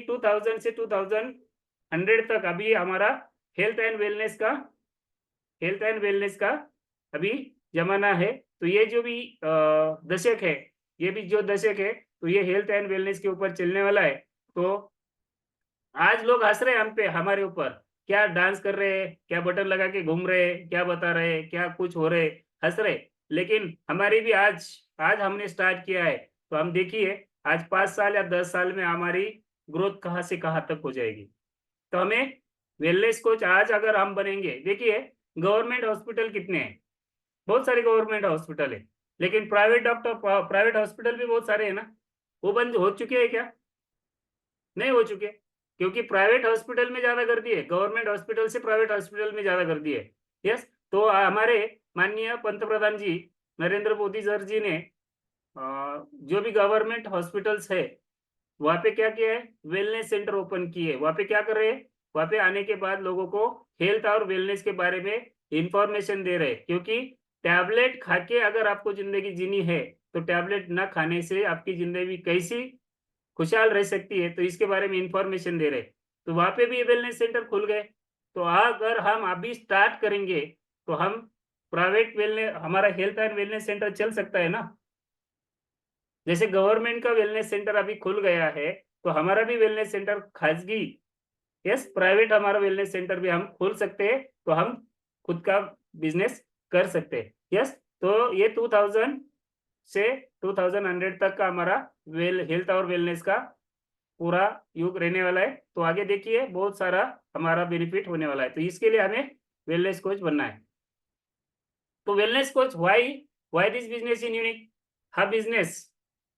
2000 से 2100 तक अभी हमारा हेल्थ एंड वेलनेस का अभी जमाना है। तो ये जो भी दशक है, तो ये हेल्थ एंड वेलनेस के ऊपर चलने वाला है। तो आज लोग हंस रहे हैं हम पे, हमारे ऊपर, क्या डांस कर रहे हैं, क्या बटन लगा के घूम रहे हैं, क्या बता रहे हैं, क्या कुछ हो रहे, हंस रहे। लेकिन हमारी भी आज हमने स्टार्ट किया है, तो हम देखिए आज 5 साल या 10 साल में हमारी ग्रोथ कहाँ से कहाँ तक हो जाएगी। तो हमें वेलनेस कोच आज अगर हम बनेंगे, देखिए गवर्नमेंट हॉस्पिटल कितने हैं, बहुत सारे गवर्नमेंट हॉस्पिटल है, लेकिन प्राइवेट हॉस्पिटल भी बहुत सारे है ना, वो बंद हो चुके हैं क्या? नहीं हो चुके, क्योंकि प्राइवेट हॉस्पिटल में ज्यादा गर्दी है, गवर्नमेंट हॉस्पिटल से प्राइवेट हॉस्पिटल में ज्यादा गर्दी है। यस, तो हमारे माननीय पंतप्रधान जी नरेंद्र मोदी सर जी ने जो भी गवर्नमेंट हॉस्पिटल्स है वहाँ पे क्या किया है, वेलनेस सेंटर ओपन किए। वहाँ पे क्या कर रहे हैं, वहाँ पे आने के बाद लोगों को हेल्थ और वेलनेस के बारे में इंफॉर्मेशन दे रहे हैं। क्योंकि टैबलेट खा के अगर आपको जिंदगी जीनी है, तो टैबलेट ना खाने से आपकी जिंदगी कैसी खुशहाल रह सकती है, तो इसके बारे में इंफॉर्मेशन दे रहे। तो वहाँ पे भी वेलनेस सेंटर खुल गए। तो अगर हम अभी स्टार्ट करेंगे तो हम प्राइवेट वेलनेस, हमारा हेल्थ एंड वेलनेस सेंटर चल सकता है ना। जैसे गवर्नमेंट का वेलनेस सेंटर अभी खुल गया है, तो हमारा भी वेलनेस सेंटर खासगी, यस प्राइवेट हमारा वेलनेस सेंटर भी हम खोल सकते हैं, तो हम खुद का बिजनेस कर सकते हैं। यस, तो ये 2000 से 2100 तक का हमारा हेल्थ और वेलनेस का पूरा युग रहने वाला है। तो आगे देखिए बहुत सारा हमारा बेनिफिट होने वाला है। तो इसके लिए हमें वेलनेस कोच बनना है। तो wellness coach, why this business in unique, हाँ बिजनेस,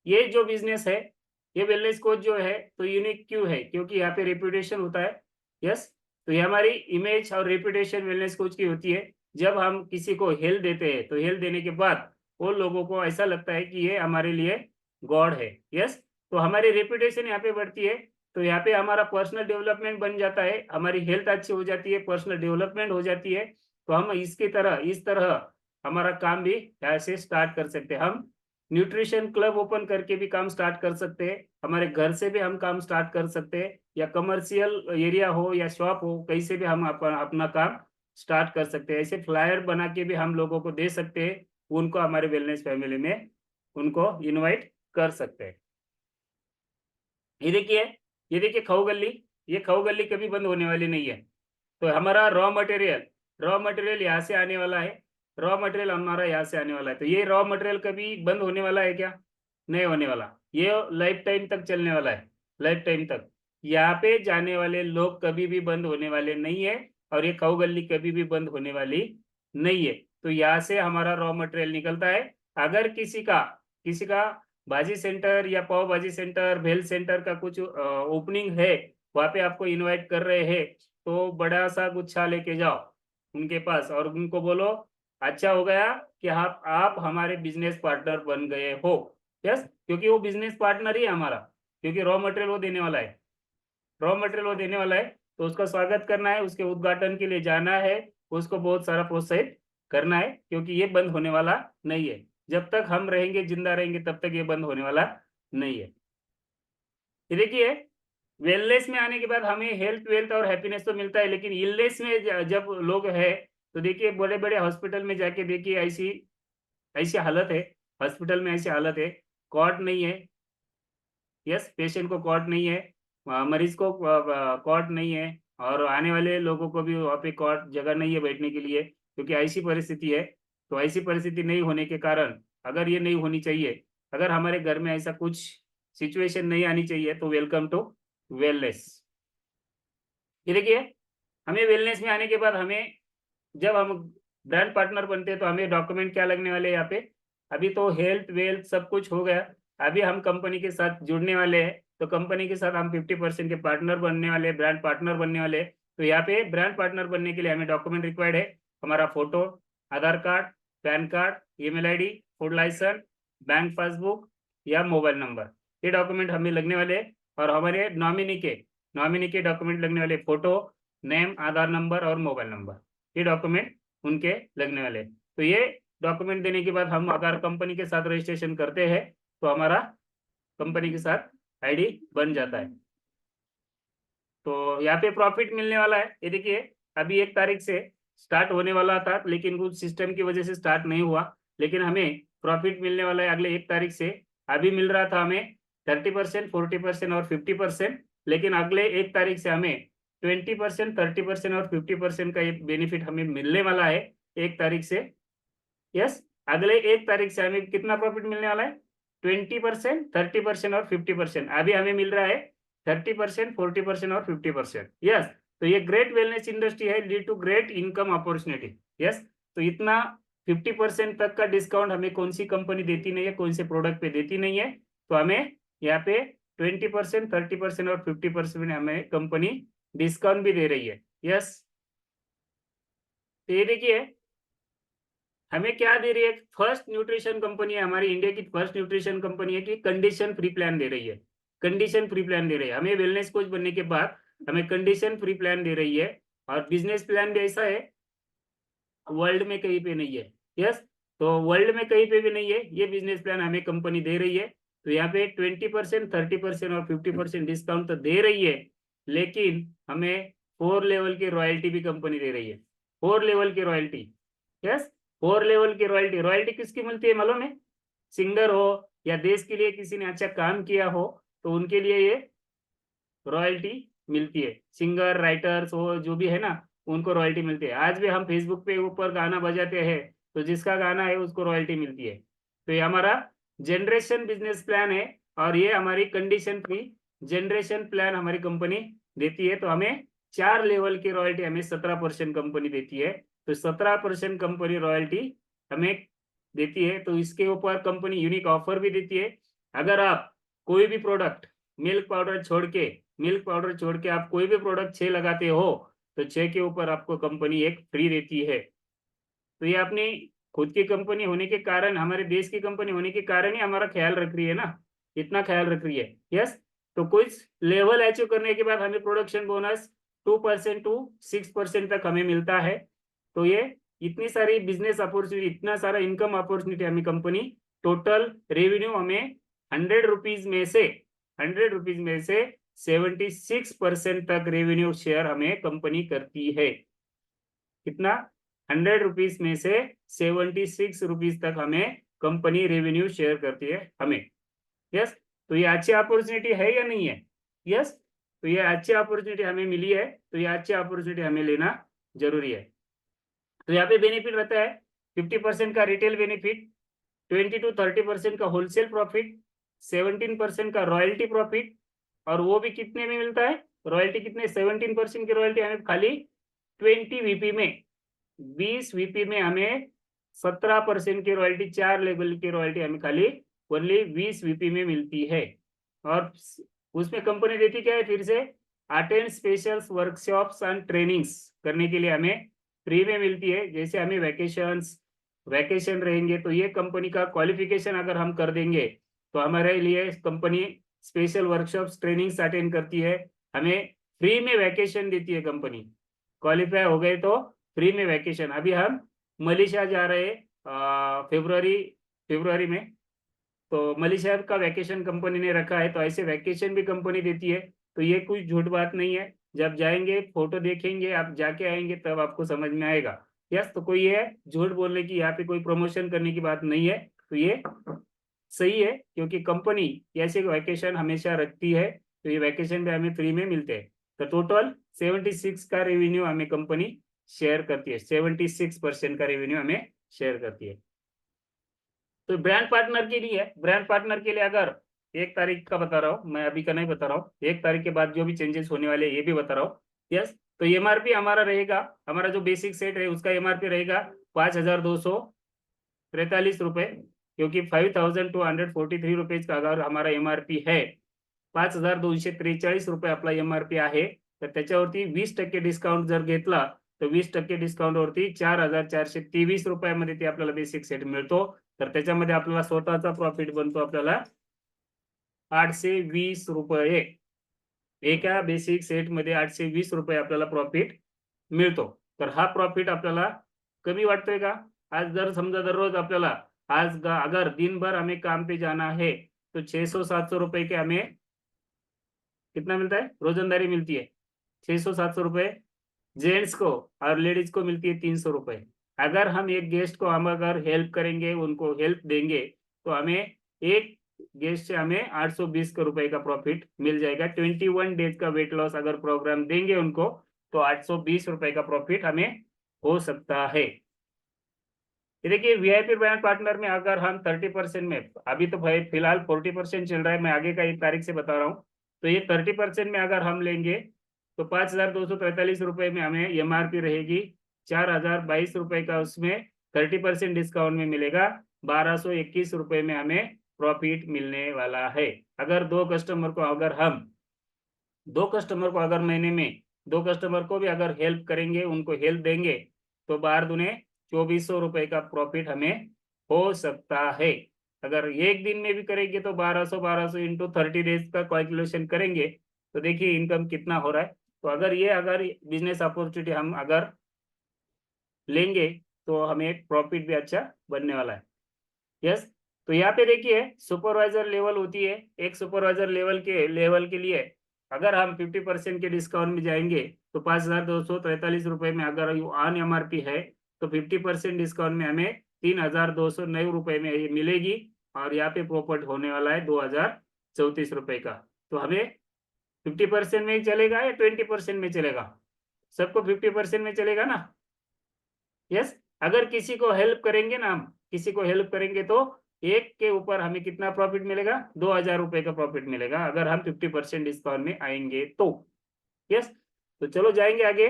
ये जो बिजनेस है, ये वेलनेस कोच जो है तो यूनिक क्यों है, क्योंकि यहाँ पे रेपुटेशन होता है। यस, तो ये हमारी इमेज और रेपुटेशन वेलनेस कोच की होती है। जब हम किसी को हेल्थ देते हैं, तो हेल्थ देने के बाद वो लोगों को ऐसा लगता है कि ये हमारे लिए गॉड है। यस, तो हमारी रेपुटेशन यहाँ पे बढ़ती है। तो यहाँ पे हमारा पर्सनल डेवलपमेंट बन जाता है, हमारी हेल्थ अच्छी हो जाती है, पर्सनल डेवलपमेंट हो जाती है। तो हम इस तरह हमारा काम भी यहाँ से स्टार्ट कर सकते हैं। हम न्यूट्रिशन क्लब ओपन करके भी काम स्टार्ट कर सकते हैं, हमारे घर से भी हम काम स्टार्ट कर सकते हैं, या कमर्शियल एरिया हो या शॉप हो, कहीं से भी हम अपना काम स्टार्ट कर सकते हैं। ऐसे फ्लायर बना के भी हम लोगों को दे सकते हैं, उनको हमारे वेलनेस फैमिली में उनको इनवाइट कर सकते हैं। ये देखिए खाऊ गल्ली, ये खाऊ गल्ली कभी बंद होने वाली नहीं है। तो हमारा रॉ मटेरियल यहाँ से आने वाला है, रॉ मटेरियल हमारा यहाँ से आने वाला है। तो ये रॉ मटेरियल कभी बंद होने वाला है क्या? नहीं होने वाला, ये लाइफ टाइम तक चलने वाला है, लाइफ टाइम तक। यहाँ पे जाने वाले लोग कभी भी बंद होने वाले नहीं है, और ये खाऊ गल्ली कभी भी बंद होने वाली नहीं है। तो यहाँ से हमारा रॉ मटेरियल निकलता है। अगर किसी का भाजी सेंटर या पाव भाजी सेंटर, भेल सेंटर का कुछ ओपनिंग है, वहाँ पे आपको इनवाइट कर रहे हैं, तो बड़ा सा गुच्छा लेके जाओ उनके पास और उनको बोलो अच्छा हो गया कि आप हमारे बिजनेस पार्टनर बन गए हो। यस, क्योंकि वो बिजनेस पार्टनर ही है हमारा, क्योंकि रॉ मटेरियल वो देने वाला है, रॉ मटेरियल वो देने वाला है। तो उसका स्वागत करना है, उसके उद्घाटन के लिए जाना है, उसको बहुत सारा प्रोत्साहित करना है, क्योंकि ये बंद होने वाला नहीं है। जब तक हम रहेंगे, जिंदा रहेंगे, तब तक ये बंद होने वाला नहीं है। ये देखिए, वेलनेस में आने के बाद हमें हेल्थ वेल्थ और हैप्पीनेस तो मिलता है, लेकिन इलनेस में जब लोग है, तो देखिए बड़े बड़े हॉस्पिटल में जाके देखिए, ऐसी ऐसी हालत है, हॉस्पिटल में ऐसी हालत है, कॉट नहीं है। यस, पेशेंट को कॉट नहीं है, मरीज को कॉट नहीं है, और आने वाले लोगों को भी वहाँ पे कॉट जगह नहीं है बैठने के लिए, क्योंकि ऐसी परिस्थिति है। तो ऐसी परिस्थिति नहीं होने के कारण, अगर ये नहीं होनी चाहिए, अगर हमारे घर में ऐसा कुछ सिचुएशन नहीं आनी चाहिए, तो वेलकम टू वेलनेस। ये देखिए, हमें वेलनेस में आने के बाद हमें, जब हम ब्रांड पार्टनर बनते हैं, तो हमें डॉक्यूमेंट क्या लगने वाले हैं यहाँ पे? अभी तो हेल्थ वेल्थ सब कुछ हो गया, अभी हम कंपनी के साथ जुड़ने वाले हैं। तो कंपनी के साथ हम 50% के पार्टनर बनने वाले, ब्रांड पार्टनर बनने वाले। तो यहाँ पे ब्रांड पार्टनर बनने के लिए हमें डॉक्यूमेंट रिक्वायर्ड है, हमारा photo, Aadhaar card, PAN card, email ID, food licence, bank passbook या मोबाइल नंबर, ये डॉक्यूमेंट हमें लगने वाले। और हमारे नॉमिनी के डॉक्यूमेंट लगने वाले, फोटो, नेम, आधार नंबर और मोबाइल नंबर, ये डॉक्यूमेंट उनके लगने वाले। तो ये डॉक्यूमेंट देने के बाद हम अगर कंपनी के साथ रजिस्ट्रेशन करते हैं, तो हमारा कंपनी के साथ आईडी बन जाता है। तो यहाँ पे प्रॉफिट मिलने वाला है। ये देखिए, अभी 1 तारीख से स्टार्ट होने वाला था, लेकिन कुछ सिस्टम की वजह से स्टार्ट नहीं हुआ, लेकिन हमें प्रॉफिट मिलने वाला है अगले 1 तारीख से। अभी मिल रहा था हमें 30%, 40% और 50%, लेकिन अगले 1 तारीख से हमें 20%, 30% और 50% का ये बेनिफिट हमें मिलने वाला है 1 तारीख से। यस, अगले 1 तारीख से हमें कितना प्रॉफिट मिलने वाला है? 20%, 30% और 50%। अभी हमें मिल रहा है 30%, 40% और 50%। यस, तो ये ग्रेट वेलनेस इंडस्ट्री है, lead to great income opportunity. Yes, तो इतना 50% तक का डिस्काउंट हमें कौन सी कंपनी देती नहीं है, कौन से प्रोडक्ट पे देती नहीं है। तो हमें यहाँ पे 20%, 30% और 50% हमें कंपनी डिस्काउंट भी दे रही है। यस, तो ये देखिए, हमें क्या दे रही है? फर्स्ट न्यूट्रिशन कंपनी है, हमारी इंडिया की फर्स्ट न्यूट्रिशन कंपनी है कि कंडीशन फ्री प्लान दे रही है, कंडीशन फ्री प्लान दे रही है हमें। वेलनेस कोच बनने के बाद हमें कंडीशन फ्री प्लान दे रही है, और बिजनेस प्लान भी ऐसा है, वर्ल्ड में कहीं पे नहीं है। यस, तो वर्ल्ड में कहीं पे भी नहीं है, ये बिजनेस प्लान हमें कंपनी दे रही है। तो यहाँ पे 20%, 30% और 50% डिस्काउंट तो दे रही है, लेकिन हमें 4 लेवल की रॉयल्टी भी कंपनी दे रही है, 4 लेवल की रॉयल्टी। यस, 4 लेवल की रॉयल्टी। रॉयल्टी किसकी मिलती है मालूम है? सिंगर हो या देश के लिए किसी ने अच्छा काम किया हो, तो उनके लिए ये रॉयल्टी मिलती है। सिंगर, राइटर्स हो, जो भी है ना, उनको रॉयल्टी मिलती है। आज भी हम फेसबुक पे ऊपर गाना बजाते हैं, तो जिसका गाना है उसको रॉयल्टी मिलती है। तो ये हमारा जनरेशन बिजनेस प्लान है, और ये हमारी कंडीशन फ्री जनरेशन प्लान हमारी कंपनी देती है। तो हमें 4 लेवल की रॉयल्टी हमें 17% कंपनी देती है। तो 17% कंपनी रॉयल्टी हमें देती है। तो इसके ऊपर कंपनी यूनिक ऑफर भी देती है। अगर आप कोई भी प्रोडक्ट, मिल्क पाउडर छोड़ के आप कोई भी प्रोडक्ट 6 लगाते हो, तो 6 के ऊपर आपको कंपनी एक फ्री देती है। तो ये अपनी खुद की कंपनी होने के कारण, हमारे देश की कंपनी होने के कारण ही हमारा ख्याल रख रही है ना, इतना ख्याल रख रही है। यस, तो कुछ लेवल अचीव करने के बाद हमें प्रोडक्शन बोनस 2% टू 6% तक हमें मिलता है। तो ये इतनी सारी बिजनेस अपॉर्चुनिटी, इतना सारा इनकम अपॉर्चुनिटी हमें कंपनी, टोटल रेवेन्यू हमें 100 रुपीज में से 76% तक रेवेन्यू शेयर हमें कंपनी करती है। कितना? 100 रुपीज में से 76 रुपीज तक हमें कंपनी रेवेन्यू शेयर करती है हमें। यस, तो ये अच्छी अपॉर्चुनिटी है या नहीं है? यस, तो ये अच्छी अपॉर्चुनिटी हमें मिली है, तो ये अच्छी अपॉर्चुनिटी हमें लेना जरूरी है। तो यहाँ पे बेनिफिट रहता है 50% का रिटेल बेनिफिट, 20 to 30% का होलसेल प्रॉफिट, 17% का रॉयल्टी प्रॉफिट, और वो भी कितने में मिलता है? रॉयल्टी कितने? 17% की रॉयल्टी हमें खाली 20 वीपी में, 20 वीपी में हमें 17% की रॉयल्टी, 4 लेवल की रॉयल्टी हमें खाली ओनली 20 वीपी में मिलती है। और उसमें कंपनी देती क्या है? फिर से attend special workshops and trainings करने के लिए हमें फ्री में मिलती है। जैसे हमें वैकेशन रहेंगे तो ये कंपनी का क्वालिफिकेशन अगर हम कर देंगे तो हमारे लिए company special workshops trainings attend करती है, हमें फ्री में वैकेशन देती है कंपनी। क्वालिफाई हो गए तो फ्री में वैकेशन। अभी हम मलेशिया जा रहे हैं फरवरी में, तो मलेशिया का वैकेशन कंपनी ने रखा है, तो ऐसे वैकेशन भी कंपनी देती है। तो ये कुछ झूठ बात नहीं है, जब जाएंगे फोटो देखेंगे, आप जाके आएंगे तब आपको समझ में आएगा। यस, तो कोई ये झूठ बोलने की, यहाँ पे कोई प्रमोशन करने की बात नहीं है, तो ये सही है, क्योंकि कंपनी ऐसे वैकेशन हमेशा रखती है, तो ये वैकेशन भी हमें फ्री में मिलते हैं। तो टोटल 76 का रेवेन्यू हमें कंपनी शेयर करती है, 76% का रेवेन्यू हमें शेयर करती है। तो ब्रांड पार्टनर के लिए, ब्रांड पार्टनर के लिए अगर 1 तारीख का बता रहा हूँ मैं, अभी का नहीं बता रहा हूँ, 1 तारीख के बाद जो भी चेंजेस होने वाले ये भी बता रहा हूँ। यस, तो एमआरपी हमारा रहेगा, हमारा जो बेसिक सेट है उसका एमआरपी रहेगा 5243 रुपए, क्योंकि 5243 रुपीज का अगर हमारा एमआरपी है, 5243 रुपये आपला एमआरपी आहे, तर त्याच्यावरती 20% डिस्काउंट जर घेतला तर 20% डिस्काउंट वरती 4423 रुपयामध्ये ते आपल्याला बेसिक सेट मिळतो। तर त्याच्यामध्ये आपल्याला स्वतःचा प्रॉफिट बनतो आपल्याला 820 रुपये। एका बेसिक सेट मध्ये 820 रुपये आपल्याला प्रॉफिट मिळतो। तर हा प्रॉफिट आपल्याला कमी वाटतोय का? आज जर समजा दररोज आपल्याला अगर दिन भर हमें काम पे जाना है तो 600-700 रुपए के हमें कितना मिलता है? रोजंदारी मिलती है 600-700 रुपए जेंट्स को, और लेडीज को मिलती है 300 रुपए। अगर हम एक गेस्ट को हम अगर हेल्प करेंगे, उनको हेल्प देंगे, तो हमें एक गेस्ट से हमें 820 रुपए का प्रॉफिट मिल जाएगा। 21 डेज का वेट लॉस अगर प्रोग्राम देंगे उनको, तो 820 रुपए का प्रॉफिट हमें हो सकता है। देखिए वीआईपी ब्रांड पार्टनर में अगर हम 30% में, अभी तो भाई फिलहाल 40% चल रहा है, मैं आगे का 1 तारीख से बता रहा हूँ, तो ये 30% में अगर हम लेंगे तो 5243 रुपए में हमें एमआरपी रहेगी, 4022 रुपए का उसमें 30% डिस्काउंट में मिलेगा, 1221 रुपए में हमें प्रॉफिट मिलने वाला है। अगर दो कस्टमर को अगर महीने में 2 कस्टमर को भी अगर हेल्प करेंगे, उनको हेल्प देंगे, तो 12 दूने 2400 रुपए का प्रॉफिट हमें हो सकता है। अगर एक दिन में भी करेंगे तो 1200 इंटू 30 डेज का कैलकुलेशन करेंगे तो देखिए इनकम कितना हो रहा है। तो अगर बिजनेस अपॉर्चुनिटी हम अगर लेंगे तो हमें प्रॉफिट भी अच्छा बनने वाला है। यस, तो यहाँ पे देखिए सुपरवाइजर लेवल होती है, एक सुपरवाइजर लेवल के लिए अगर हम 50% के डिस्काउंट में जाएंगे तो 5243 रुपए में अगर ऑन एमआरपी है तो 50% डिस्काउंट में हमें 3209 रुपए में ये मिलेगी, और यहाँ पे प्रॉफिट होने वाला है 2034 रुपए का। तो हमें 50% में ही चलेगा या 20% में चलेगा? सबको 50% में चलेगा ना? यस, अगर किसी को हेल्प करेंगे ना, हम किसी को हेल्प करेंगे तो एक के ऊपर हमें कितना प्रॉफिट मिलेगा? 2000 रुपए का प्रॉफिट मिलेगा अगर हम 50% डिस्काउंट में आएंगे तो। यस, तो चलो जाएंगे आगे।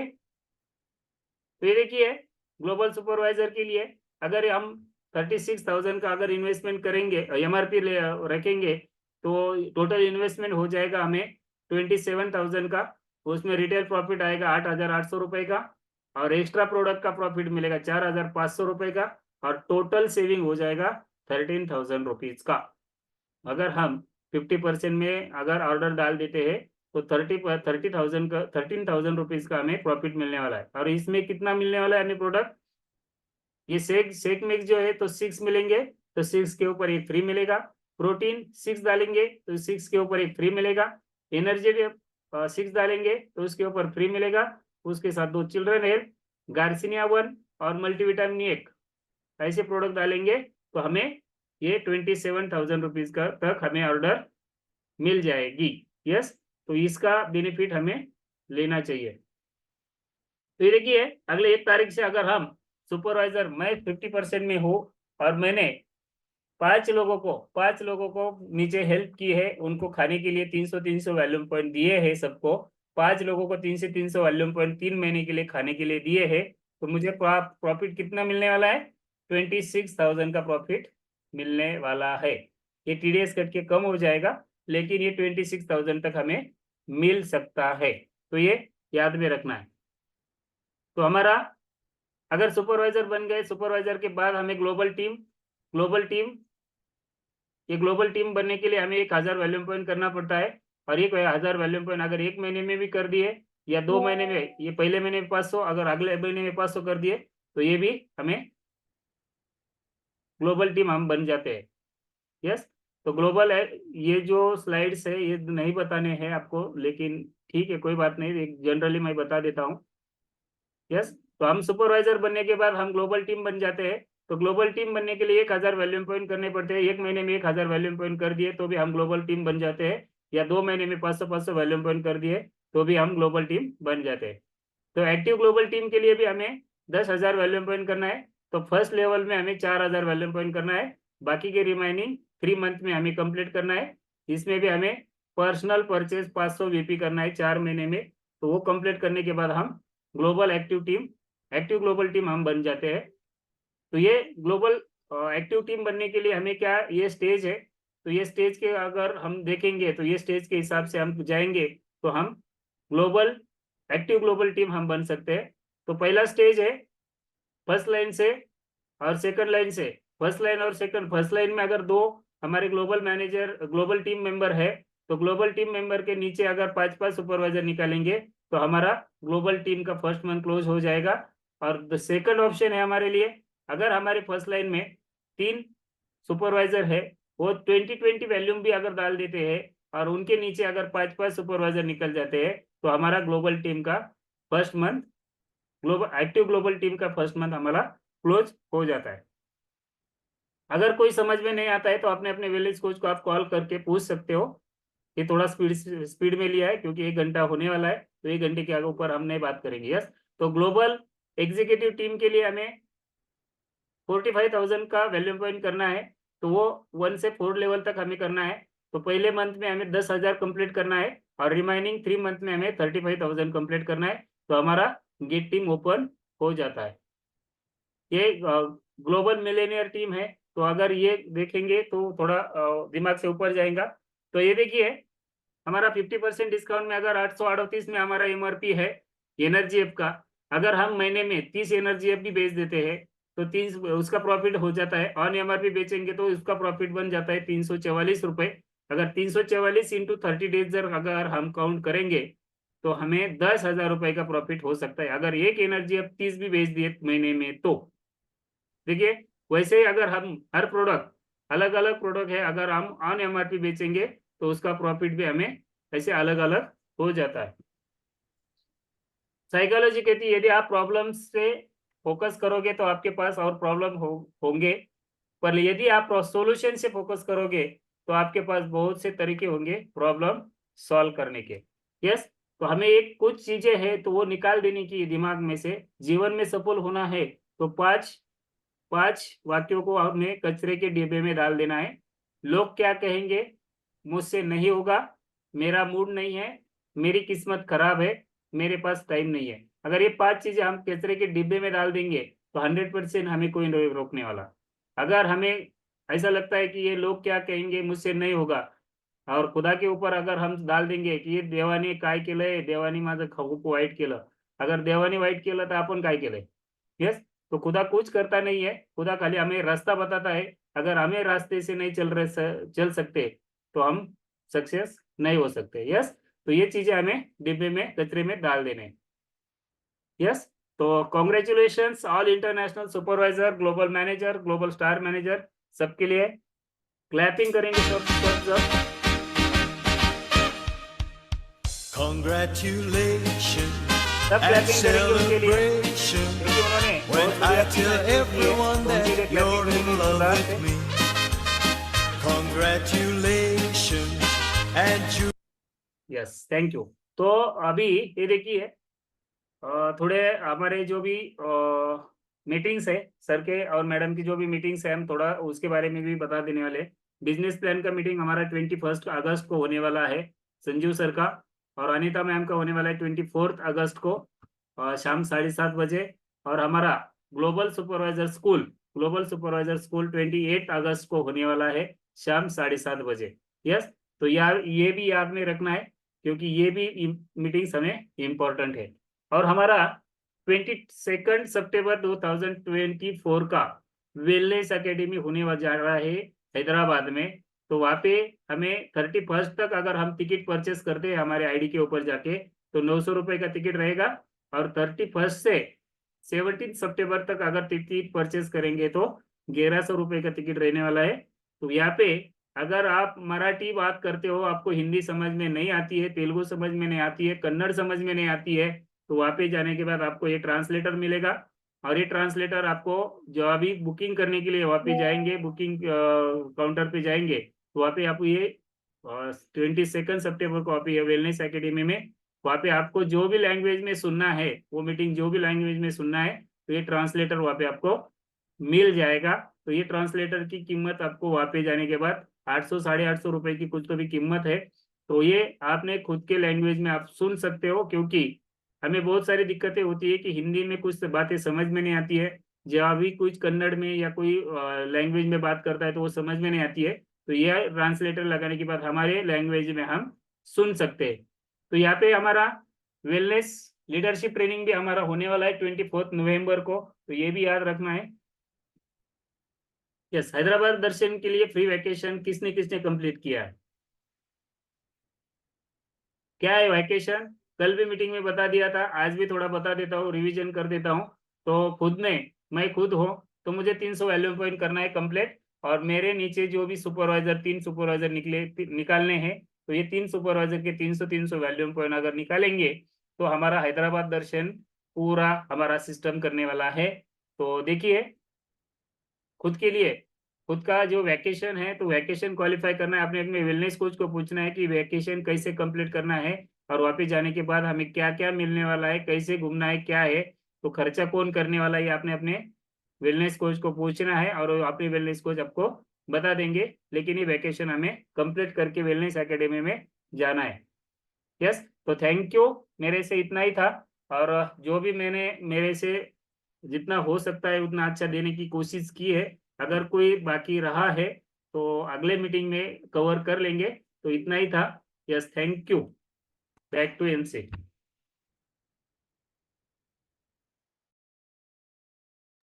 तो ये देखिए ग्लोबल सुपरवाइजर के लिए अगर हम 36,000 का अगर इन्वेस्टमेंट करेंगे, एमआरपी रखेंगे, तो टोटल इन्वेस्टमेंट हो जाएगा हमें 27,000 का। उसमें रिटेल प्रॉफिट आएगा 8,800 रुपए का, और एक्स्ट्रा प्रोडक्ट का प्रॉफिट मिलेगा 4,500 रुपए का, और टोटल सेविंग हो जाएगा 13,000 रुपीज का। अगर हम 50% में अगर ऑर्डर डाल देते हैं तो 30,000 का 13,000 रुपीज का हमें प्रॉफिट मिलने वाला है। और इसमें कितना मिलने वाला है हमें प्रोडक्ट? ये शेक मिक्स जो है तो 6 मिलेंगे, तो 6 के ऊपर एक फ्री मिलेगा। प्रोटीन 6 डालेंगे तो 6 के ऊपर एक फ्री मिलेगा। एनर्जी 6 डालेंगे तो उसके ऊपर फ्री मिलेगा। उसके साथ 2 चिल्ड्रन हेल्थ, गार्सिनिया 1 और मल्टीविटामिन 1 ऐसे प्रोडक्ट डालेंगे तो हमें ये 27,000 रुपीज का तक हमें ऑर्डर मिल जाएगी। यस, तो इसका बेनिफिट हमें लेना चाहिए। तो ये देखिए, अगले 1 तारीख से अगर हम सुपरवाइजर, मैं 50% में हूँ और मैंने 5 लोगों को नीचे हेल्प की है, उनको खाने के लिए 300 वॉल्यूम पॉइंट दिए हैं सबको, 5 लोगों को 300 वॉल्यूम पॉइंट 3 महीने के लिए खाने के लिए दिए हैं, तो मुझे प्रॉफिट कितना मिलने वाला है? 26,000 का प्रॉफिट मिलने वाला है। ये टीडीएस कट के कम हो जाएगा, लेकिन ये 26,000 तक हमें मिल सकता है, तो ये याद में रखना है। तो हमारा अगर सुपरवाइजर बन गए, सुपरवाइजर के बाद हमें ग्लोबल टीम बनने के लिए हमें 1,000 वॉल्यूम पॉइंट करना पड़ता है, और 1,000 वॉल्यूम पॉइंट अगर 1 महीने में भी कर दिए या 2 महीने में, ये पहले महीने में 500, अगर अगले महीने में 500 कर दिए, तो ये भी हमें ग्लोबल टीम हम बन जाते हैं। यस, तो ग्लोबल है, ये जो स्लाइड्स है ये नहीं बताने हैं आपको, लेकिन ठीक है, कोई बात नहीं, जनरली मैं बता देता हूँ। यस, तो हम सुपरवाइजर बनने के बाद हम ग्लोबल टीम बन जाते हैं। तो ग्लोबल टीम बनने के लिए 1,000 वॉल्यूम पॉइंट करने पड़ते हैं। 1 महीने में 1,000 वॉल्यूम पॉइंट कर दिए तो भी हम ग्लोबल टीम बन जाते हैं, या 2 महीने में 500 वॉल्यूम पॉइंट कर दिए तो भी हम ग्लोबल टीम बन जाते हैं। तो एक्टिव ग्लोबल टीम के लिए भी हमें 10,000 वॉल्यूम पॉइंट करना है। तो फर्स्ट लेवल में हमें 4,000 वॉल्यूम पॉइंट करना है, बाकी के रिमाइनिंग 3 मंथ में हमें कंप्लीट करना है। इसमें भी हमें पर्सनल परचेज 500 वीपी करना है 4 महीने में, तो वो कंप्लीट करने के बाद हम ग्लोबल एक्टिव ग्लोबल टीम हम बन जाते हैं। तो ये ग्लोबल एक्टिव टीम बनने के लिए हमें क्या, ये स्टेज है, तो ये स्टेज के अगर हम देखेंगे तो ये स्टेज के हिसाब से हम जाएंगे तो हम एक्टिव ग्लोबल टीम हम बन सकते हैं। तो पहला स्टेज है फर्स्ट लाइन से और सेकंड लाइन से, फर्स्ट लाइन और सेकंड, फर्स्ट लाइन में अगर 2 हमारे ग्लोबल टीम मेंबर है, तो ग्लोबल टीम मेंबर के नीचे अगर 5 सुपरवाइजर निकालेंगे तो हमारा ग्लोबल टीम का फर्स्ट मंथ क्लोज हो जाएगा। और सेकंड ऑप्शन है हमारे लिए, अगर हमारे फर्स्ट लाइन में 3 सुपरवाइजर है, वो 20 वॉल्यूम भी अगर डाल देते हैं और उनके नीचे अगर 5 सुपरवाइजर निकल जाते हैं, तो हमारा ग्लोबल टीम का first month, active global team का फर्स्ट मंथ हमारा क्लोज हो जाता है। अगर कोई समझ में नहीं आता है तो अपने अपने विलेज कोच को आप कॉल करके पूछ सकते हो। ये थोड़ा स्पीड में लिया है क्योंकि 1 घंटा होने वाला है, तो 1 घंटे के आगे ऊपर हम नहीं बात करेंगे। यस, तो ग्लोबल एग्जीक्यूटिव टीम के लिए हमें 45,000 का वैल्यूम पॉइंट करना है, तो वो 1 से 4 लेवल तक हमें करना है। तो पहले मंथ में हमें 10,000 कंप्लीट करना है और रिमाइनिंग 3 मंथ में हमें 35,000 कंप्लीट करना है, तो हमारा गेट टीम ओपन हो जाता है। ये ग्लोबल मिलेनियर टीम है, तो अगर ये देखेंगे तो थोड़ा दिमाग से ऊपर जाएगा। तो ये देखिए, हमारा 50% डिस्काउंट में अगर 838 में हमारा एमआरपी है एनर्जी ऐप का, अगर हम महीने में 30 एनर्जी ऐप भी बेच देते हैं तो 30 उसका प्रॉफिट हो जाता है। ऑन एमआरपी बेचेंगे तो उसका प्रॉफिट बन जाता है 344 रुपए। अगर 344 इंटू 30 डेज अगर हम काउंट करेंगे तो हमें 10,000 रुपए का प्रॉफिट हो सकता है, अगर एक एनर्जी ऐप 30 भी बेच दिए महीने में। तो देखिए, वैसे ही अगर हम हर प्रोडक्ट, अलग अलग प्रोडक्ट है, अगर हम ऑन एमआरपी बेचेंगे तो उसका प्रॉफिट भी हमें ऐसे अलग अलग हो जाता है। साइकोलॉजी कहती है यदि आप प्रॉब्लम से फोकस करोगे तो आपके पास और प्रॉब्लम होंगे, पर यदि आप सॉल्यूशन से फोकस करोगे तो आपके पास बहुत से तरीके होंगे प्रॉब्लम सॉल्व करने के। यस, तो हमें एक कुछ चीजें हैं तो वो निकाल देने की दिमाग में से। जीवन में सफल होना है तो 5 वाक्यों को हमें कचरे के डिब्बे में डाल देना है। लोग क्या कहेंगे, मुझसे नहीं होगा, मेरा मूड नहीं है, मेरी किस्मत खराब है, मेरे पास टाइम नहीं है। अगर ये 5 चीजें हम कचरे के डिब्बे में डाल देंगे तो 100% हमें कोई नहीं रोकने वाला। अगर हमें ऐसा लगता है कि ये लोग क्या कहेंगे, मुझसे नहीं होगा, और खुदा के ऊपर अगर हम डाल देंगे की देवाने काय केलंय, देवानी माझं खूप वाईट केलं, अगर देवानी वाईट केलं तर आपण काय केलंय। यस, तो खुदा कुछ करता नहीं है, खुदा खाली हमें रास्ता बताता है। अगर हमें रास्ते से नहीं चल सकते तो हम सक्सेस नहीं हो सकते। यस, तो ये चीजें हमें डिब्बे में, कचरे में डाल देने। यस, तो congratulations all international supervisor, global manager, global star manager, सबके लिए क्लैपिंग करेंगे सब। Congratulations सब and क्लैपिंग करेंगे उनके लिए, celebration क्योंकि उन्होंने when बहुत I बढ़िया tell मेहनत की है, everyone तो उनके लिए that clapping you're in करेंगे love जोरदार with से। me. Congratulations and you yes, thank you. तो अभी ये देखिए, थोड़े हमारे जो भी मीटिंग्स है सर के और मैडम की, जो भी मीटिंग्स है, हम थोड़ा उसके बारे में भी बता देने वाले। बिजनेस प्लान का मीटिंग हमारा 21 अगस्त को होने वाला है संजीव सर का, और अनीता मैम का होने वाला है 24 अगस्त को शाम 7:30 बजे। और हमारा ग्लोबल सुपरवाइजर स्कूल 28 अगस्त को होने वाला है शाम 7:30 बजे। यस, तो यार ये भी याद में रखना है, क्योंकि ये भी मीटिंग्स हमें इम्पोर्टेंट है। और हमारा 22 सितंबर 2024 का वेलनेस एकेडमी होने जा रहा है हैदराबाद में। तो वहाँ पे हमें 31 तक अगर हम टिकट परचेस करते हैं हमारे आईडी के ऊपर जाके, तो 900 रुपए का टिकट रहेगा। और 31 से 17 सितंबर तक अगर टिकट परचेस करेंगे तो 1100 रुपए का टिकट रहने वाला है। तो यहाँ पे अगर आप मराठी बात करते हो, आपको हिंदी समझ में नहीं आती है, तेलुगु समझ में नहीं आती है, कन्नड़ समझ में नहीं आती है, तो वहाँ पे जाने के बाद आपको ये ट्रांसलेटर मिलेगा। और ये ट्रांसलेटर आपको जो अभी बुकिंग करने के लिए वहाँ पे जाएंगे, बुकिंग काउंटर पे जाएंगे, तो वहाँ पे आपको ये 22 सितंबर को आप ये वेलनेस एकेडमी में, वहाँ पे आपको जो भी लैंग्वेज में सुनना है, वो मीटिंग जो भी लैंग्वेज में सुनना है, तो ये ट्रांसलेटर वहाँ पे आपको मिल जाएगा। तो ये ट्रांसलेटर की कीमत आपको वहाँ पे जाने के बाद 800 850 रुपए की कुछ तो भी कीमत है। तो ये आपने खुद के लैंग्वेज में आप सुन सकते हो, क्योंकि हमें बहुत सारी दिक्कतें होती है कि हिंदी में कुछ बातें समझ में नहीं आती है, जब भी कुछ कन्नड़ में या कोई लैंग्वेज में बात करता है तो वो समझ में नहीं आती है। तो यह ट्रांसलेटर लगाने के बाद हमारे लैंग्वेज में हम सुन सकते हैं। तो यहाँ पे हमारा वेलनेस लीडरशिप ट्रेनिंग भी हमारा होने वाला है 24 नवंबर को, तो ये भी याद रखना है। यस, हैदराबाद दर्शन के लिए फ्री वैकेशन किसने किसने कंप्लीट किया है? क्या है वैकेशन? कल भी मीटिंग में बता दिया था, आज भी थोड़ा बता देता हूँ, रिवीजन कर देता हूँ। तो खुद में मैं खुद हूँ, तो मुझे 300 वैल्यू पॉइंट करना है कंप्लीट। और मेरे नीचे जो भी सुपरवाइजर 3 सुपरवाइजर निकालने हैं, तो ये 3 सुपरवाइजर के 300 वैल्यू पॉइंट अगर निकालेंगे तो हमारा हैदराबाद दर्शन पूरा हमारा सिस्टम करने वाला है। तो देखिए, खुद के लिए खुद का जो वैकेशन है, तो वैकेशन क्वालिफाई करना है, अपने अपने वेलनेस कोच को पूछना है कि वैकेशन कैसे कंप्लीट करना है, और वहाँ पे जाने के बाद हमें क्या क्या मिलने वाला है, कैसे घूमना है, क्या है, तो खर्चा कौन करने वाला है, आपने अपने वेलनेस कोच को पूछना है, और अपने वेलनेस कोच आपको बता देंगे। लेकिन ये वैकेशन हमें कंप्लीट करके वेलनेस एकेडमी में जाना है। यस, तो थैंक यू, मेरे से इतना ही था। और जो भी मैंने मेरे से जितना हो सकता है उतना अच्छा देने की कोशिश की है। अगर कोई बाकी रहा है तो अगले मीटिंग में कवर कर लेंगे। तो इतना ही था। Yes, thank you. Back to MC.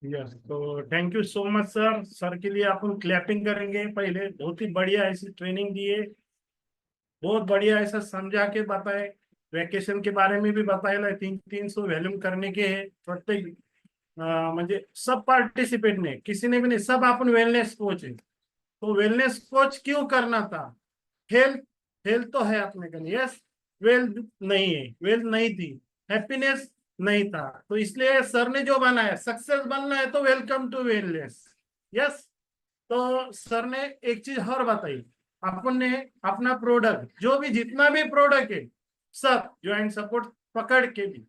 Yes, तो thank you so much sir. Sir के लिए अपन क्लैपिंग करेंगे पहले। बहुत ही बढ़िया ऐसी ट्रेनिंग दिए, बहुत बढ़िया ऐसा समझा के बताए। वैकेशन के बारे में भी बताया, 300 वॉल्यूम करने के है प्रत्येक म्हणजे सब पार्टिसिपेट ने, किसी ने भी नहीं, सब अपन वेलनेस कोच है। तो वेलनेस कोच क्यों करना था? हेल्थ, हेल्थ तो है अपने का, यस। वेल्थ नहीं है, वेल्थ नहीं थी, हैप्पीनेस नहीं था, तो इसलिए सर ने जो बनाया, सक्सेस बनना है तो वेलकम टू वेलनेस। यस, तो सर ने एक चीज और बताई, अपन ने अपना प्रोडक्ट, जो भी जितना भी प्रोडक्ट है, सब ज्वाइंट सपोर्ट पकड़ के भी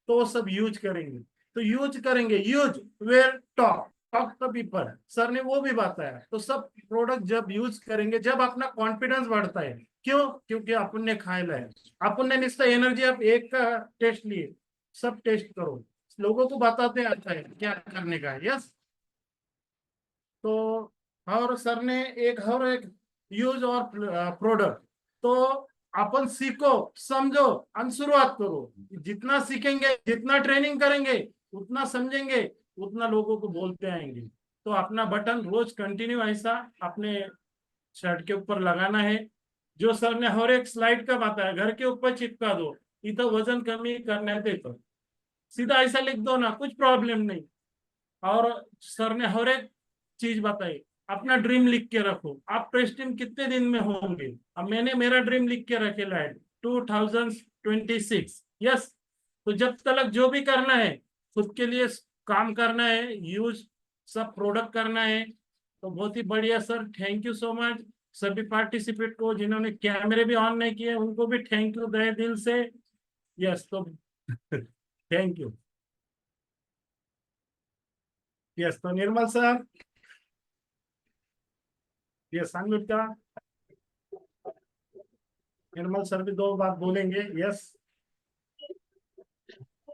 तो वो सब यूज करेंगे। तो यूज करेंगे, use wear talk talk the people, sir ने वो भी बताया। तो सब प्रोडक्ट जब यूज करेंगे, जब अपना कॉन्फिडेंस बढ़ता है। क्यों? क्योंकि अपन ने खाया है, अपन ने निश्चय एनर्जी आप एक का टेस्ट लिए, सब टेस्ट करो, लोगों को बताते आता है क्या करने का है। यस, तो और सर ने एक यूज और प्रोडक्ट, तो अपन सीखो, समझो और शुरुआत करो। जितना सीखेंगे, जितना ट्रेनिंग करेंगे, उतना समझेंगे, उतना लोगों को बोलते आएंगे। तो अपना बटन रोज कंटिन्यू ऐसा अपने शर्ट के ऊपर लगाना है। जो सर ने हर एक स्लाइड का बताया, घर के ऊपर चिपका दो, इतना वजन कमी करने दे, तो सीधा ऐसा लिख दो ना, कुछ प्रॉब्लम नहीं। और सर ने हर एक चीज बताई। अपना ड्रीम लिख के रखो, आप प्रेस्टीज कितने दिन में होंगे। अब मैंने मेरा ड्रीम लिख के रखेला है 2026। यस, तो जब तक जो भी करना है, खुद के लिए काम करना है, यूज सब प्रोडक्ट करना है। तो बहुत ही बढ़िया sir, thank you so much. सभी पार्टिसिपेट को, जिन्होंने कैमरे भी ऑन नहीं किए उनको भी थैंक यू तहे दिल से। यस, तो थैंक यू। यस, तो निर्मल सर, यस अनम्यूट का। निर्मल सर भी दो बात बोलेंगे। Yes.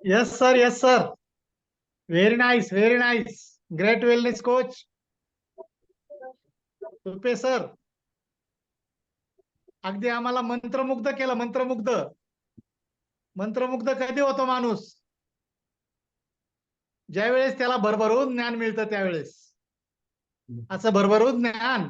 Yes, sir. Yes, sir. Very nice. Very nice. Great wellness coach. Tupe sir, अगदी आम्हाला मंत्रमुग्ध केलं. मंत्रमुग्ध. मंत्रमुग्ध कधी होतो माणूस? ज्यावेळेस त्याला भरभरून ज्ञान मिळतं त्यावेळेस. असं भरभरून ज्ञान